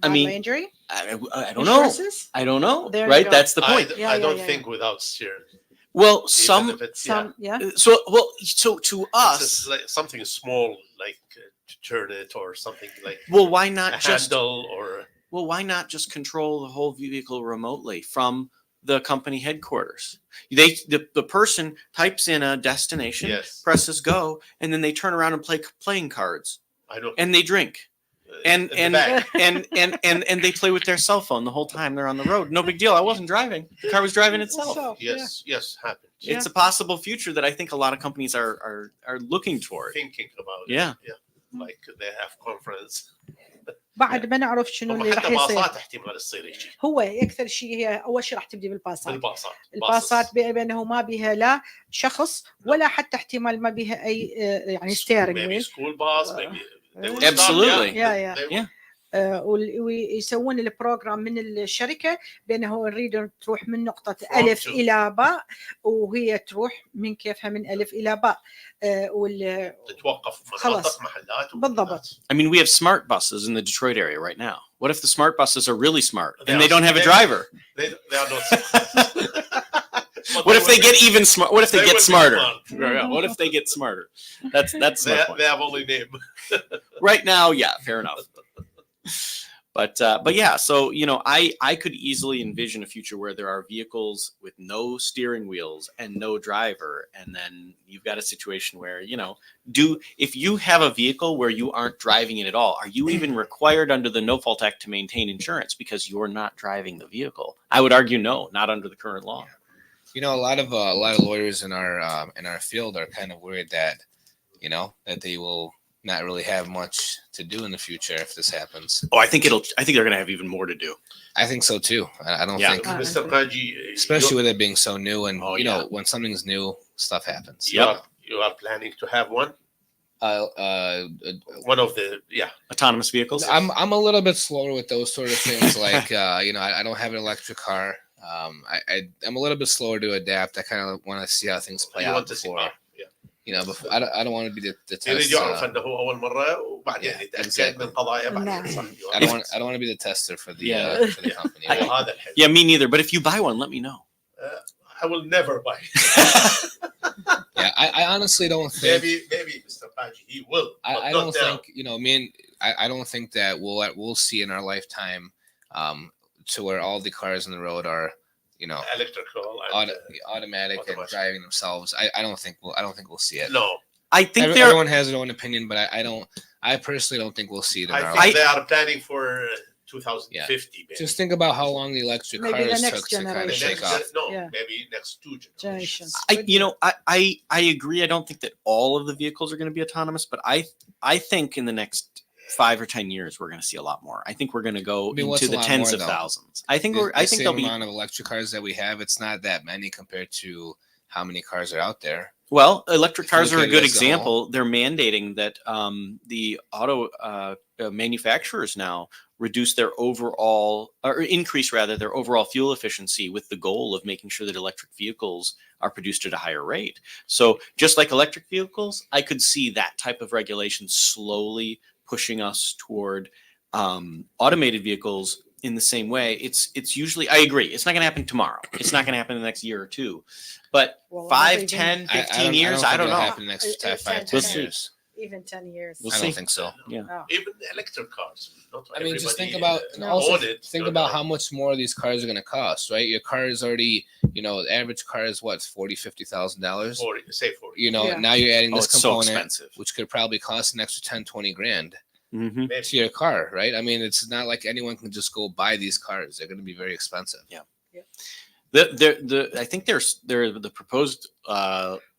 S2: injury.
S8: I don't know. I don't know. Right. That's the point.
S7: I don't think without steering.
S8: Well, some,
S2: yeah.
S8: So to us,
S7: it's like something small, like to turn it or something like.
S8: Well, why not just
S7: handle or?
S8: Well, why not just control the whole vehicle remotely from the company headquarters? The person types in a destination, presses go, and then they turn around and play playing cards.
S7: I know.
S8: And they drink. And they play with their cell phone the whole time they're on the road. No big deal. I wasn't driving. The car was driving itself.
S7: Yes, happens.
S8: It's a possible future that I think a lot of companies are looking toward.
S7: Thinking about it.
S8: Yeah.
S7: Like they have conference.
S2: بعد ما نعرف شنو اللي راح يصير.
S7: باصات احتمال تصير شيء.
S2: هو اكثر شيء هي اول شيء راح تبدي بالباصات.
S7: الباصات
S2: بانه ما بها لا شخص ولا حتى احتمال ما بها اي يعني ستيرنج
S7: ويل. سكول باص
S8: Absolutely.
S2: Yeah. ويسوون البروجرام من الشركة بأنه نريد تروح من نقطة ألف إلى باء وهي تروح من كيفها من ألف إلى باء
S7: تتوقف مناطق محلات
S2: بالضبط.
S8: We have smart buses in the Detroit area right now. What if the smart buses are really smart and they don't have a driver?
S7: They are not smart.
S8: What if they get even smart? What if they get smarter? What if they get smarter? That's my point.
S7: They have only name.
S8: Right now, yeah, fair enough. But yeah, so I could easily envision a future where there are vehicles with no steering wheels and no driver, and then you've got a situation where if you have a vehicle where you aren't driving it at all, are you even required under the No Fault Act to maintain insurance because you're not driving the vehicle? I would argue no, not under the current law.
S6: A lot of lawyers in our field are kind of worried that that they will not really have much to do in the future if this happens.
S8: Oh, I think they're going to have even more to do.
S6: I think so too. I don't think,
S7: Mr. Qaaji,
S6: especially with it being so new, and when something's new, stuff happens.
S8: Yep.
S7: You are planning to have one? One of the
S8: autonomous vehicles.
S6: I'm a little bit slower with those sort of things. Like I don't have an electric car. I'm a little bit slower to adapt. I kind of want to see how things play out before. Before I don't want to be the test.
S7: يعرف انه هو اول مره وبعدين يتاكد من قضايا بعدين صح.
S6: I don't want to be the tester for the for the company.
S7: هذا الحلو.
S8: Yeah, me neither. But if you buy one, let me know.
S7: I will never buy.
S6: Yeah, I honestly don't think.
S7: Maybe Mr. Qاجي, he will.
S6: I don't think I don't think that we'll see in our lifetime to where all the cars on the road are
S7: electrical,
S6: automatic and driving themselves. I don't think we'll see it.
S7: No,
S8: I think
S6: everyone has their own opinion, but I personally don't think we'll see it in our
S7: I think they are planning for 2050. Maybe.
S6: Just think about how long the electric cars took to kind of shake off.
S7: Maybe next 2 generations.
S8: I agree. I don't think that all of the vehicles are going to be autonomous, but I think in the next 5 or 10 years we're going to see a lot more. I think we're going to go into the tens of thousands. I think
S6: there'll be amount of electric cars that we have. It's not that many compared to how many cars are out there.
S8: Well, electric cars are a good example. They're mandating that the auto manufacturers now reduce their overall, or increase rather, their overall fuel efficiency with the goal of making sure that electric vehicles are produced at a higher rate. So just like electric vehicles, I could see that type of regulation slowly pushing us toward automated vehicles in the same way. It's usually, I agree, it's not going to happen tomorrow. It's not going to happen in the next year or two. But 5, 10, 15 years, I don't know.
S6: Happen in the next 5, 10 years.
S2: Even 10 years.
S6: I don't think so.
S8: Yeah.
S7: Even electric cars.
S6: I mean, just think about how much more these cars are going to cost, right? Your car is already, the average car is what, $40,000-$50,000.
S7: 40, say 40.
S6: Now you're adding this component,
S8: so
S6: which could probably cost an extra 10, 20 grand to your car, right? I mean, it's not like anyone can just go buy these cars. They're going to be very expensive.
S8: Yeah. I think there's the proposed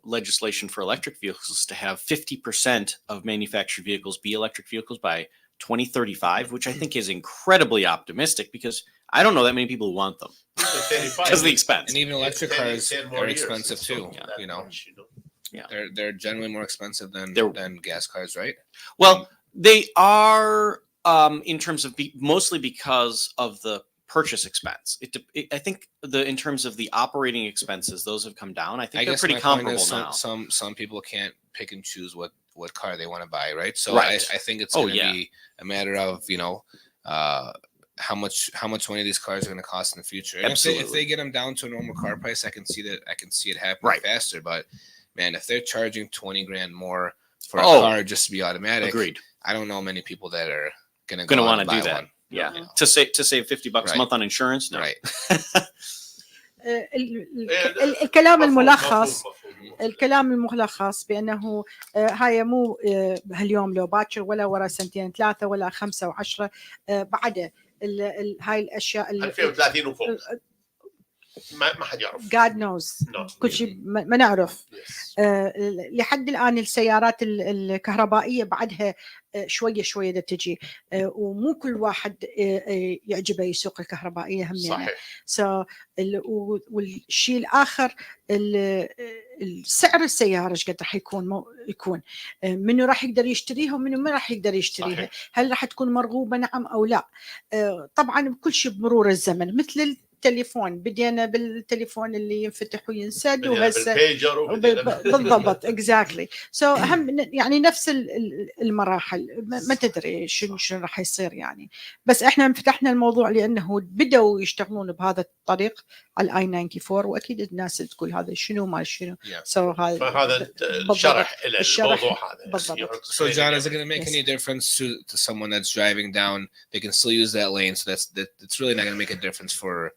S8: legislation for electric vehicles to have 50% of manufactured vehicles be electric vehicles by 2035, which I think is incredibly optimistic because I don't know that many people who want them because of the expense.
S6: And even electric cars are expensive too.
S8: Yeah.
S6: They're generally more expensive than gas cars, right?
S8: Well, they are in terms of mostly because of the purchase expense. I think in terms of the operating expenses, those have come down. I think they're pretty comparable now.
S6: Some people can't pick and choose what car they want to buy, right? So I think it's going to be a matter of how much money these cars are going to cost in the future. And if they get them down to a normal car price, I can see it happening faster. But man, if they're charging 20 grand more for a car just to be automatic,
S8: agreed.
S6: I don't know many people that are going to
S8: want to do that. One. Yeah. To save $50 a month on insurance. No.
S6: Right.
S2: الكلام الملخص بأنه هاي مو هاليوم لو باكر ولا ورا 2 3 ولا 5 و10 بعد هاي الأشياء
S7: 2030 وفوق ما حد يعرف.
S2: God knows. كل شيء ما نعرف. لحد الآن السيارات الكهربائية بعدها شوية دا تجي ومو كل واحد يعجبه يسوق الكهربائية هم يعني.
S7: صحيح.
S2: والشيء الآخر السعر السيارة ايش قد راح يكون منو راح يقدر يشتريها ومنو ما راح يقدر يشتريها. صحيح. هل راح تكون مرغوبة نعم أو لا. طبعا كل شيء بمرور الزمن مثل التليفون بدينا بالتليفون اللي ينفتح وينسد وهسه بالضبط exactly so هم يعني نفس المراحل ما تدري شنو راح يصير يعني بس احنا فتحنا الموضوع لانه بدأوا يشتغلون بهذا الطريق على الاي 94 واكيد الناس تقول هذا شنو ما شنو
S7: فهذا الشرح الموضوع هذا بالضبط.
S6: So John, is it going to make any difference to someone that's driving down? They can still use that lane, so that's really not going to make a difference for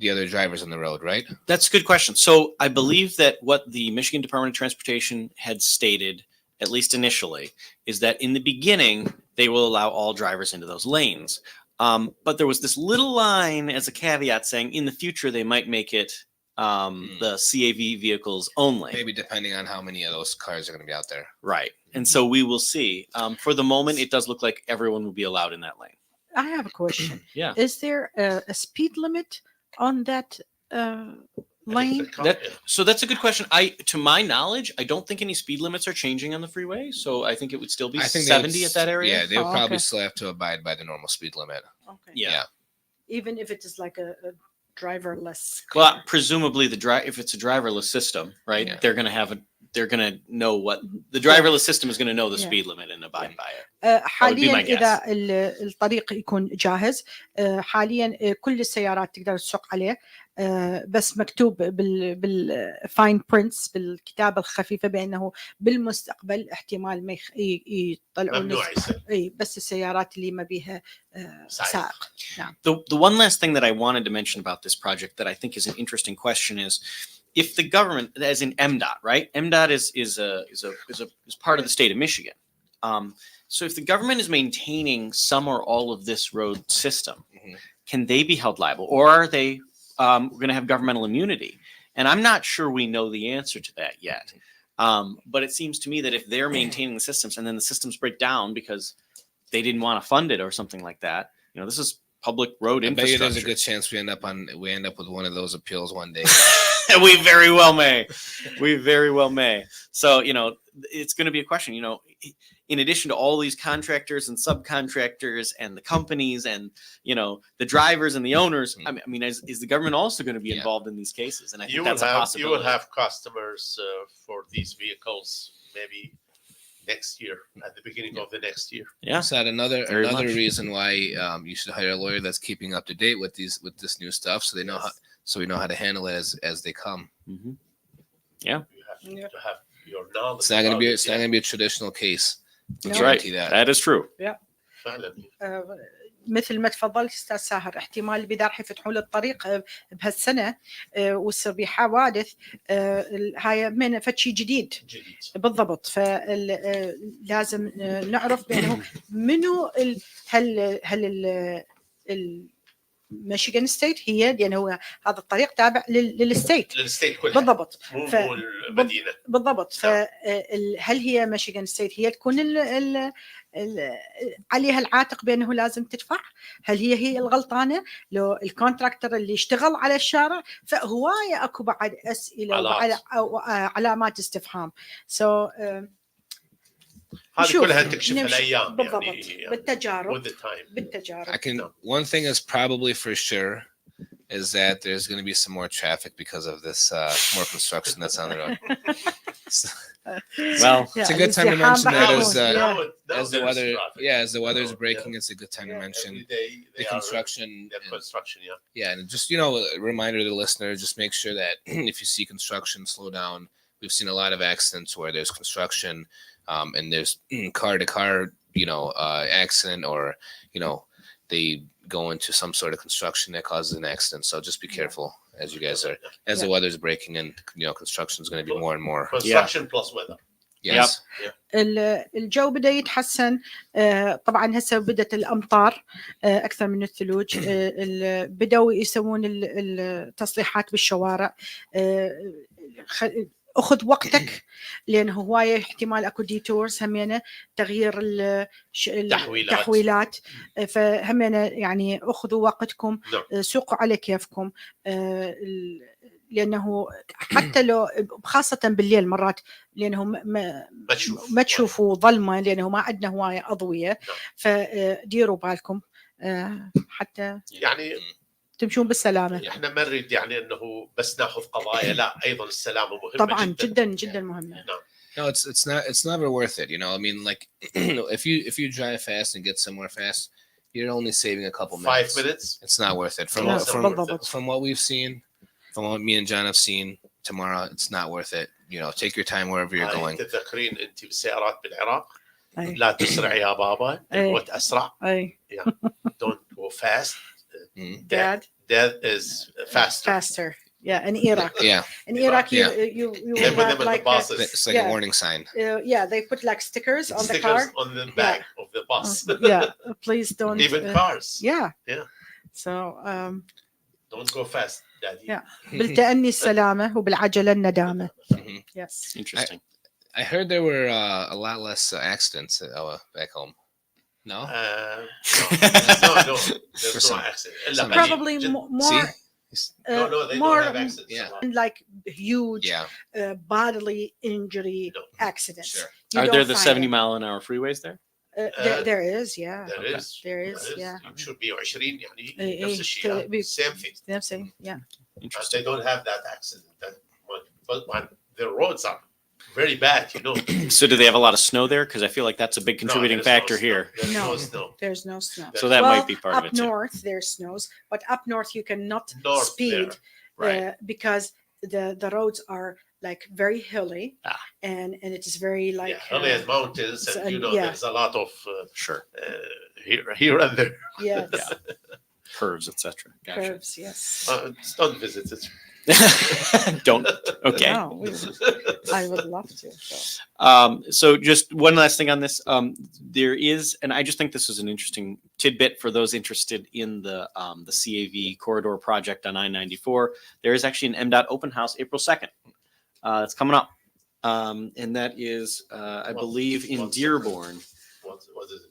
S6: the other drivers on the road, right?
S8: That's a good question. So I believe that what the Michigan Department of Transportation had stated, at least initially, is that in the beginning, they will allow all drivers into those lanes. But there was this little line as a caveat saying in the future, they might make it the CAV vehicles only.
S6: Maybe depending on how many of those cars are going to be out there.
S8: Right. And so we will see. For the moment, it does look like everyone will be allowed in that lane.
S2: I have a question.
S8: Yeah.
S2: Is there a speed limit on that lane.
S8: So that's a good question. To my knowledge, I don't think any speed limits are changing on the freeway. So I think it would still be 70 at that area.
S6: Yeah, they'll
S2: Oh,
S6: probably
S2: okay.
S6: still have to abide by the normal speed limit.
S2: Okay.
S8: Yeah.
S2: Even if it is like a driverless.
S8: Well,
S2: car.
S8: presumably if it's a driverless system, right?
S6: Yeah.
S8: They're going to know what the driverless system is going to know the
S2: Yeah.
S8: speed limit and abide by it.
S2: حاليا
S8: my guess.
S2: اذا الطريق يكون جاهز حاليا كل السيارات تقدر تسوق عليه بس مكتوب بالفاين برينتس بالكتابه الخفيفه بانه بالمستقبل احتمال ما يطلعون
S7: ممنوع يصير.
S2: اي بس السيارات اللي ما بيها سائق. نعم.
S8: The one last thing that I wanted to mention about this project that I think is an interesting question is if the government, as in MDOT, right? MDOT is part of the state of Michigan. So if the government is maintaining some or all of this road system, can they be held liable, or are they going to have governmental immunity? And I'm not sure we know the answer to that yet. But it seems to me that if they're maintaining the systems and then the systems break down because they didn't want to fund it or something like that, this is public road
S6: I bet you
S8: infrastructure.
S6: there's a good chance we end up with one of those appeals one day.
S8: We very well may. We very well may. So, it's going to be a question, in addition to all these contractors and subcontractors and the companies and, the drivers and the owners, I mean, is the government also going to be involved in these cases? And I think that's a possibility.
S7: You will have customers for these vehicles maybe next year, at the beginning of the next year.
S8: Yeah.
S6: So another
S8: Very much.
S6: reason why you should hire a lawyer that's keeping up to date with this new stuff, so they know so we know how to handle it as they come.
S8: Mm-hmm. Yeah.
S7: You have to have your knowledge.
S6: It's not going to be a traditional case.
S8: That's right. That is true.
S7: فعلا.
S2: مثل ما تفضلت استاذ ساهر احتمال البدار حيفتحوا له الطريق بهالسنه ويصير به حوادث هاي من فشي جديد بالضبط فلازم نعرف بانه منو هل ميشيغان ستيت هي لانه هذا الطريق تابع للستيت
S7: كلها
S2: بالضبط
S7: مو المدينه
S2: بالضبط فهل هي ميشيغان ستيت هي تكون عليها العاتق بانه لازم تدفع؟ هل هي الغلطانه؟ لو الكونتراكتور اللي اشتغل على الشارع فهوايه اكو بعد اسئله وعلامات استفهام.
S7: هذه كلها تكشفها الايام
S2: بالضبط
S7: يعني
S2: بالتجارب
S6: One thing is probably for sure is that there's going to be some more traffic because of this more construction that's on the road.
S8: Well,
S6: it's a good time to mention that as the weather is breaking, it's a good time to mention the construction. Yeah, and just a reminder to the listener, just make sure that if you see construction, slow down. We've seen a lot of accidents where there's construction and there's car-to-car, accident, or they go into some sort of construction that causes an accident. So just be careful as you guys are, as the weather's breaking and construction is going to be more and more.
S7: Construction plus weather.
S6: Yes.
S2: الجو بدأ يتحسن طبعا هسه بدت الأمطار أكثر من الثلوج بدأوا يسوون التصليحات بالشوارع أخذ وقتك لأن هواية احتمال أكو ديتورز همينة تغيير التحويلات فهمينة يعني أخذوا وقتكم سوقوا على كيفكم لأنه حتى لو خاصة بالليل مرات لأنه ما تشوفوا ظلمة لأنه ما عندنا هواية أضوية فديروا بالكم حتى
S7: يعني
S2: تمشون بالسلامة.
S7: احنا ما نريد يعني انه بس ناخذ قضايا لا ايضا السلامة مهمة
S2: طبعا جدا مهمة.
S6: No, it's never worth it. I mean, like if you drive fast and get somewhere fast, you're only saving a couple minutes.
S7: 5 minutes.
S6: It's not worth it. From what we've seen, from what me and John have seen tomorrow, it's not worth it. Take your time wherever you're going.
S7: تتذكرين انت بالسيارات بالعراق لا تسرع يا بابا الموت اسرع. Don't go fast. Dad is faster.
S2: Yeah, in Iraq. In Iraq, you have like
S6: it's like a warning sign.
S2: They put like stickers on the car,
S7: on the back of the bus.
S2: Please don't.
S7: Even cars.
S2: Yeah. So
S7: don't go fast, Daddy.
S2: بالتأني السلامة وبالعجلة الندامة. Yes.
S8: Interesting.
S6: I heard there were a lot less accidents back home. No.
S7: No. There's no accident.
S2: Probably more.
S7: No, they
S2: more
S7: don't have accidents.
S6: Yeah.
S2: like huge
S6: Yeah.
S2: bodily injury
S7: No.
S2: accidents.
S6: Sure.
S2: You
S8: Are
S2: don't
S8: there the
S2: find
S8: 70-mile-an-hour freeways there?
S2: there is, yeah.
S7: There
S8: Okay.
S7: is.
S2: There is, yeah.
S7: You should be 20 يعني
S2: إيه،
S7: نفس الشيء. Same thing.
S2: نفسي, yeah.
S7: But
S8: Interesting.
S7: they don't have that accident that much. But the roads are very bad, you know.
S8: So do they have a lot of snow there? Because I feel like that's a big contributing
S7: No, there's no
S8: factor
S7: snow.
S8: here.
S7: There's
S2: No.
S7: no snow.
S2: There's no snow.
S8: So that
S2: Well,
S8: might be part of
S2: up
S8: it too.
S2: north there snows, but up north you cannot
S7: North
S2: speed
S8: Right.
S2: because the roads are like very hilly,
S8: Ah.
S2: and it is very like
S7: Yeah, only has mountains,
S2: so-
S7: and you know
S2: yeah.
S7: there's a lot of
S8: Sure.
S2: yes,
S7: here and there.
S8: Curves, etc. Gotcha.
S2: curves, yes.
S7: Don't visit it.
S8: Don't. Okay.
S2: No, I would love to. So.
S8: So just one last thing on this. There is, and I just think this is an interesting tidbit for those interested in the CAV corridor project on I-94. There is actually an MDOT open house April 2nd. It's coming up. And that is, I believe, in Dearborn.
S7: What is it?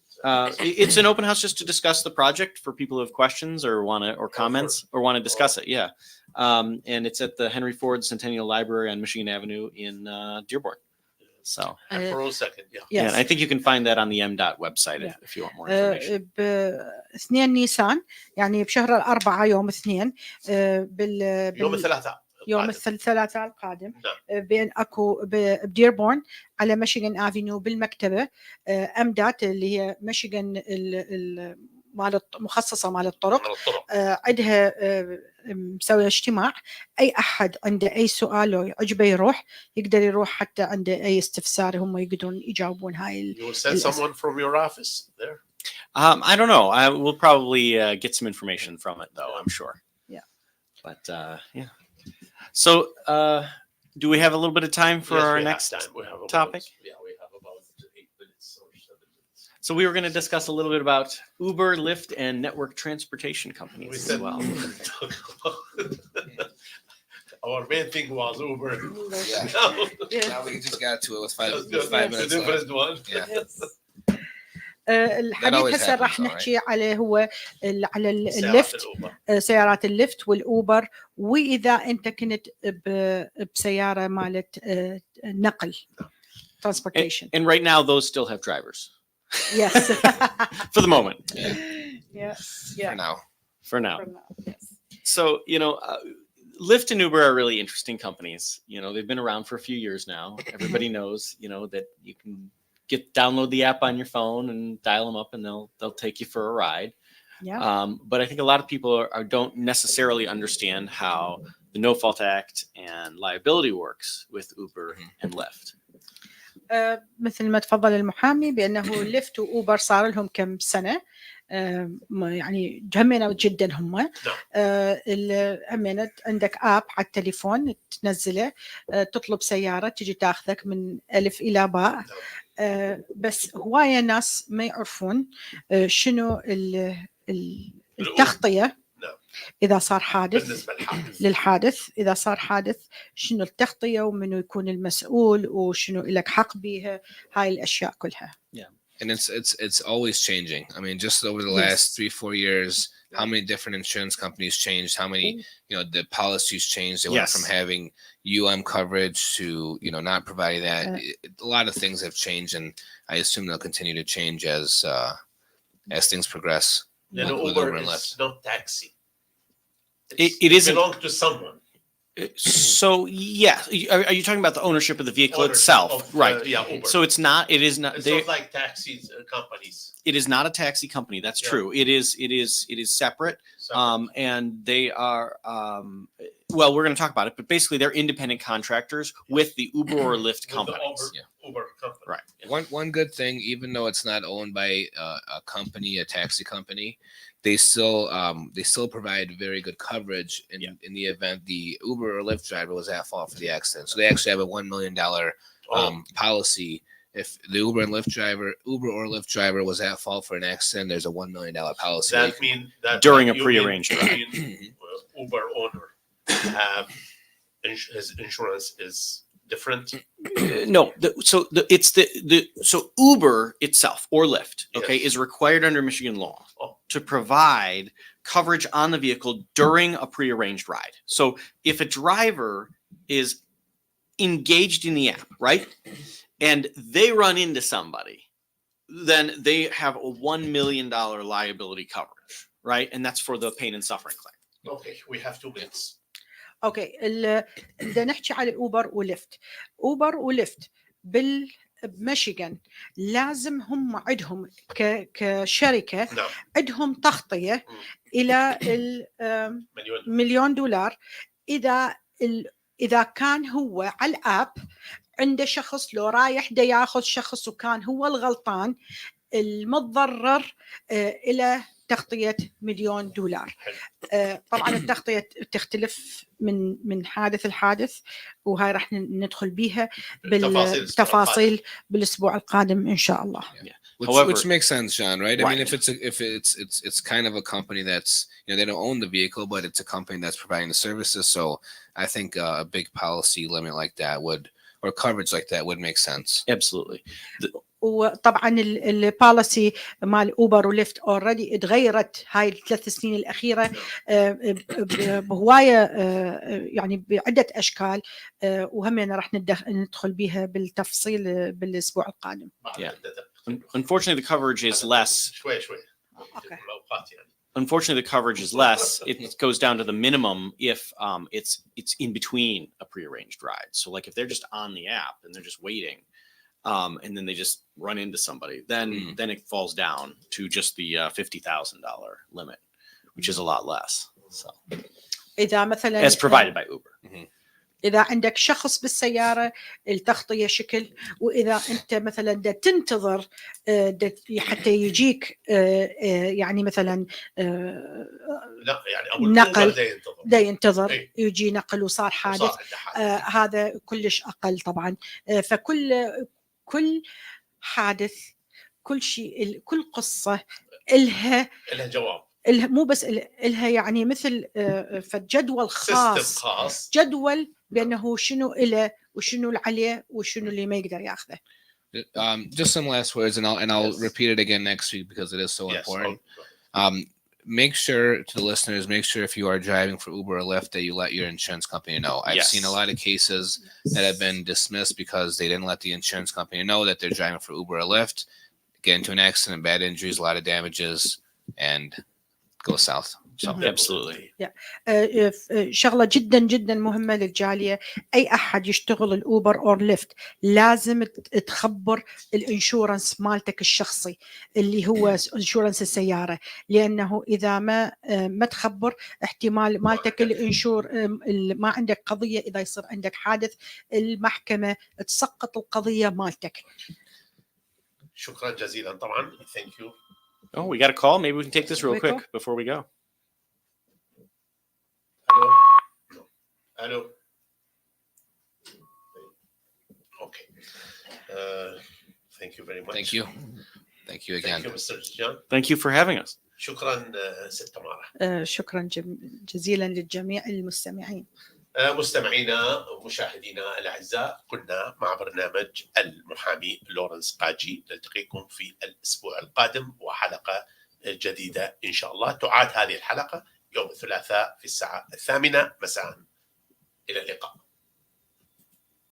S8: It's an open house just to discuss the project for people who have questions or comments or want to discuss it. Yeah. And it's at the Henry Ford Centennial Library on Michigan Avenue in Dearborn. So,
S7: April 2nd, yeah.
S8: yeah, and I
S2: Yes.
S8: think you can find that on the MDOT website if you want more information.
S2: ب 2 نيسان يعني بشهر الأربعاء يوم 2
S7: يوم الثلاثاء.
S2: يوم الثلاثاء القادم
S7: نعم.
S2: بين اكو بديربورن على ميشيغان افينيو بالمكتبه امدات اللي هي ميشيغان مال مخصصه مال الطرق
S7: على الطرق.
S2: عندها مسوي اجتماع. اي احد عنده اي سؤال لو عجبه يروح يقدر يروح حتى عنده اي استفسار هم يقدرون يجاوبون هاي
S7: You will send someone from your office there.
S8: I don't know. I will probably get some information from it, though. I'm sure.
S2: Yeah.
S8: But yeah. So, do we have a little bit of time for
S7: Yes,
S8: our
S7: we have
S8: next
S7: time. We have about-
S8: topic?
S7: Yeah, we have about 8 minutes or 7 minutes.
S8: So we were going to discuss a little bit about Uber, Lyft, and network transportation companies
S7: We
S8: as
S7: said
S8: well.
S7: our main thing was Uber.
S6: Yeah.
S2: Yeah.
S6: Now we just got to it with five
S7: That's
S6: minutes
S7: the
S6: left.
S7: different one.
S6: Yeah.
S2: الحديث
S6: always
S2: هسه راح
S6: happens,
S2: نحكي عليه هو على
S7: سيارات
S2: الليفت،
S7: الأوبر.
S2: سيارات الليفت والاوبر، واذا انت كنت بسياره مالت نقل transportation.
S8: And right now, those still have drivers
S2: Yes.
S8: for the moment.
S2: Yes.
S6: For
S2: Yeah.
S6: now.
S8: For now.
S2: Yes.
S8: So, Lyft and Uber are really interesting companies. They've been around for a few years now. Everybody knows, that you can download the app on your phone and dial them up and they'll take you for a ride.
S2: Yeah.
S8: But I think a lot of people don't necessarily understand how the No Fault Act and liability works with Uber and Lyft.
S2: مثل ما تفضل المحامي بأنه ليفت وأوبر صار لهم كم سنة، يعني جمينا جدا هم. همينة عندك آب على التليفون تنزله، تطلب سيارة تجي تاخذك من ألف إلى باء. بس هواية ناس ما يعرفون شنو التغطية إذا صار حادث.
S7: بالنسبة
S2: للحادث إذا صار حادث شنو التغطية ومنو يكون المسؤول وشنو لك حق بيها، هاي الأشياء كلها.
S6: And it's always changing. I mean, just over the last 3-4 years, how many different insurance companies changed, how many, the policies changed. They went from having UM coverage to, not providing that. A lot of things have changed, and I assume they'll continue to change as things progress.
S7: Then
S6: with
S7: Uber
S6: and
S7: is not taxi.
S8: It isn't.
S7: Belong to someone.
S8: So, yeah. Are you talking about the ownership of the vehicle itself? Right.
S7: Yeah, Uber.
S8: So it is not.
S7: It's not like taxi companies.
S8: It is not a taxi company. That's true. It is separate. And they are, well, we're going to talk about it, but basically they're independent contractors with the Uber or Lyft companies.
S7: Uber company.
S8: Right.
S6: One good thing, even though it's not owned by a company, a taxi company, they still provide very good coverage in the event the Uber or Lyft driver was at fault for the accident. So they actually have a $1 million policy. If the Uber or Lyft driver was at fault for an accident, there's a $1 million policy.
S7: That means that
S8: during a prearranged ride.
S7: Uber owner have his insurance is different.
S8: No, so Uber itself or Lyft, is required under Michigan law to provide coverage on the vehicle during a prearranged ride. So if a driver is engaged in the app, right, and they run into somebody, then they have a $1 million liability coverage, right? And that's for the pain and suffering claim.
S7: Okay, we have 2 minutes.
S2: اوكي بدنا نحكي على اوبر وليفت. اوبر وليفت بميشيغان لازم هم عندهم كشركه
S7: نعم.
S2: عندهم تغطيه الى مليون دولار اذا كان هو على الاب عنده شخص لو رايح دا ياخذ شخص وكان هو الغلطان المتضرر الى تغطيه مليون دولار. طبعا التغطيه تختلف من حادث لحادث، وهاي راح ندخل بيها بالتفاصيل بالاسبوع القادم ان شاء الله.
S6: Which makes sense, John, right? I mean, if it's kind of a company that's, you know, they don't own the vehicle, but it's a company that's providing the services. So I think a big policy limit like that or coverage like that would make sense.
S8: Absolutely.
S2: وطبعا البوليسي مال اوبر وليفت اوريدي اتغيرت هاي الثلاث سنين الاخيره بهوايه يعني بعده اشكال، وهم راح ندخل بها بالتفصيل بالاسبوع القادم.
S8: Unfortunately, the coverage is less.
S7: شوي.
S2: Okay.
S8: Unfortunately, the coverage is less. It goes down to the minimum if it's in between a prearranged ride. So, like if they're just on the app and they're just waiting, and then they just run into somebody, then it falls down to just the $50,000 limit, which is a lot less. So,
S2: إذا مثلا
S8: as provided by Uber.
S2: إذا عندك شخص بالسيارة التغطية شكل، وإذا أنت مثلا دا تنتظر حتى يجيك يعني مثلا
S7: لا يعني أبو
S2: نقل
S7: دا ينتظر
S2: يجي نقل وصار حادث، هذا كلش أقل طبعا. فكل حادث، كل شيء، كل قصة إلها
S7: جواب،
S2: مو بس إلها يعني مثل فجدول خاص، جدول بأنه شنو إله وشنو عليه وشنو اللي ما يقدر ياخذه.
S6: Just some last words, and I'll repeat it again next week because it is so important. Make sure to the listeners, make sure if you are driving for Uber or Lyft that you let your insurance company know. I've seen a lot of cases that have been dismissed because they didn't let the insurance company know that they're driving for Uber or Lyft, get into an accident, bad injuries, a lot of damages, and go south. So
S8: absolutely.
S2: شغلة جدا جدا مهمة للجالية. أي أحد يشتغل الأوبر أو ليفت لازم تخبر الانشورنس مالتك الشخصي اللي هو انشورنس السيارة، لأنه إذا ما تخبر احتمال مالتك الانشور ما عندك قضية، إذا يصير عندك حادث المحكمة تسقط القضية مالتك.
S7: شكرا جزيلا طبعا. Thank you.
S8: Oh, we got a call. Maybe we can take this real quick before we go.
S7: Hello. Okay. Thank you very much.
S6: Thank you. Thank you again.
S7: Thank you, Mr. John.
S8: Thank you for having us.
S7: شكرا ست تمارا.
S2: شكرا جزيلا للجميع المستمعين.
S7: مستمعينا ومشاهدينا الأعزاء، كنا مع برنامج المحامي لورنس قاجي. نلتقيكم في الأسبوع القادم وحلقة جديدة إن شاء الله. تعاد هذه الحلقة يوم الثلاثاء في الساعة 8 مساء. إلى اللقاء.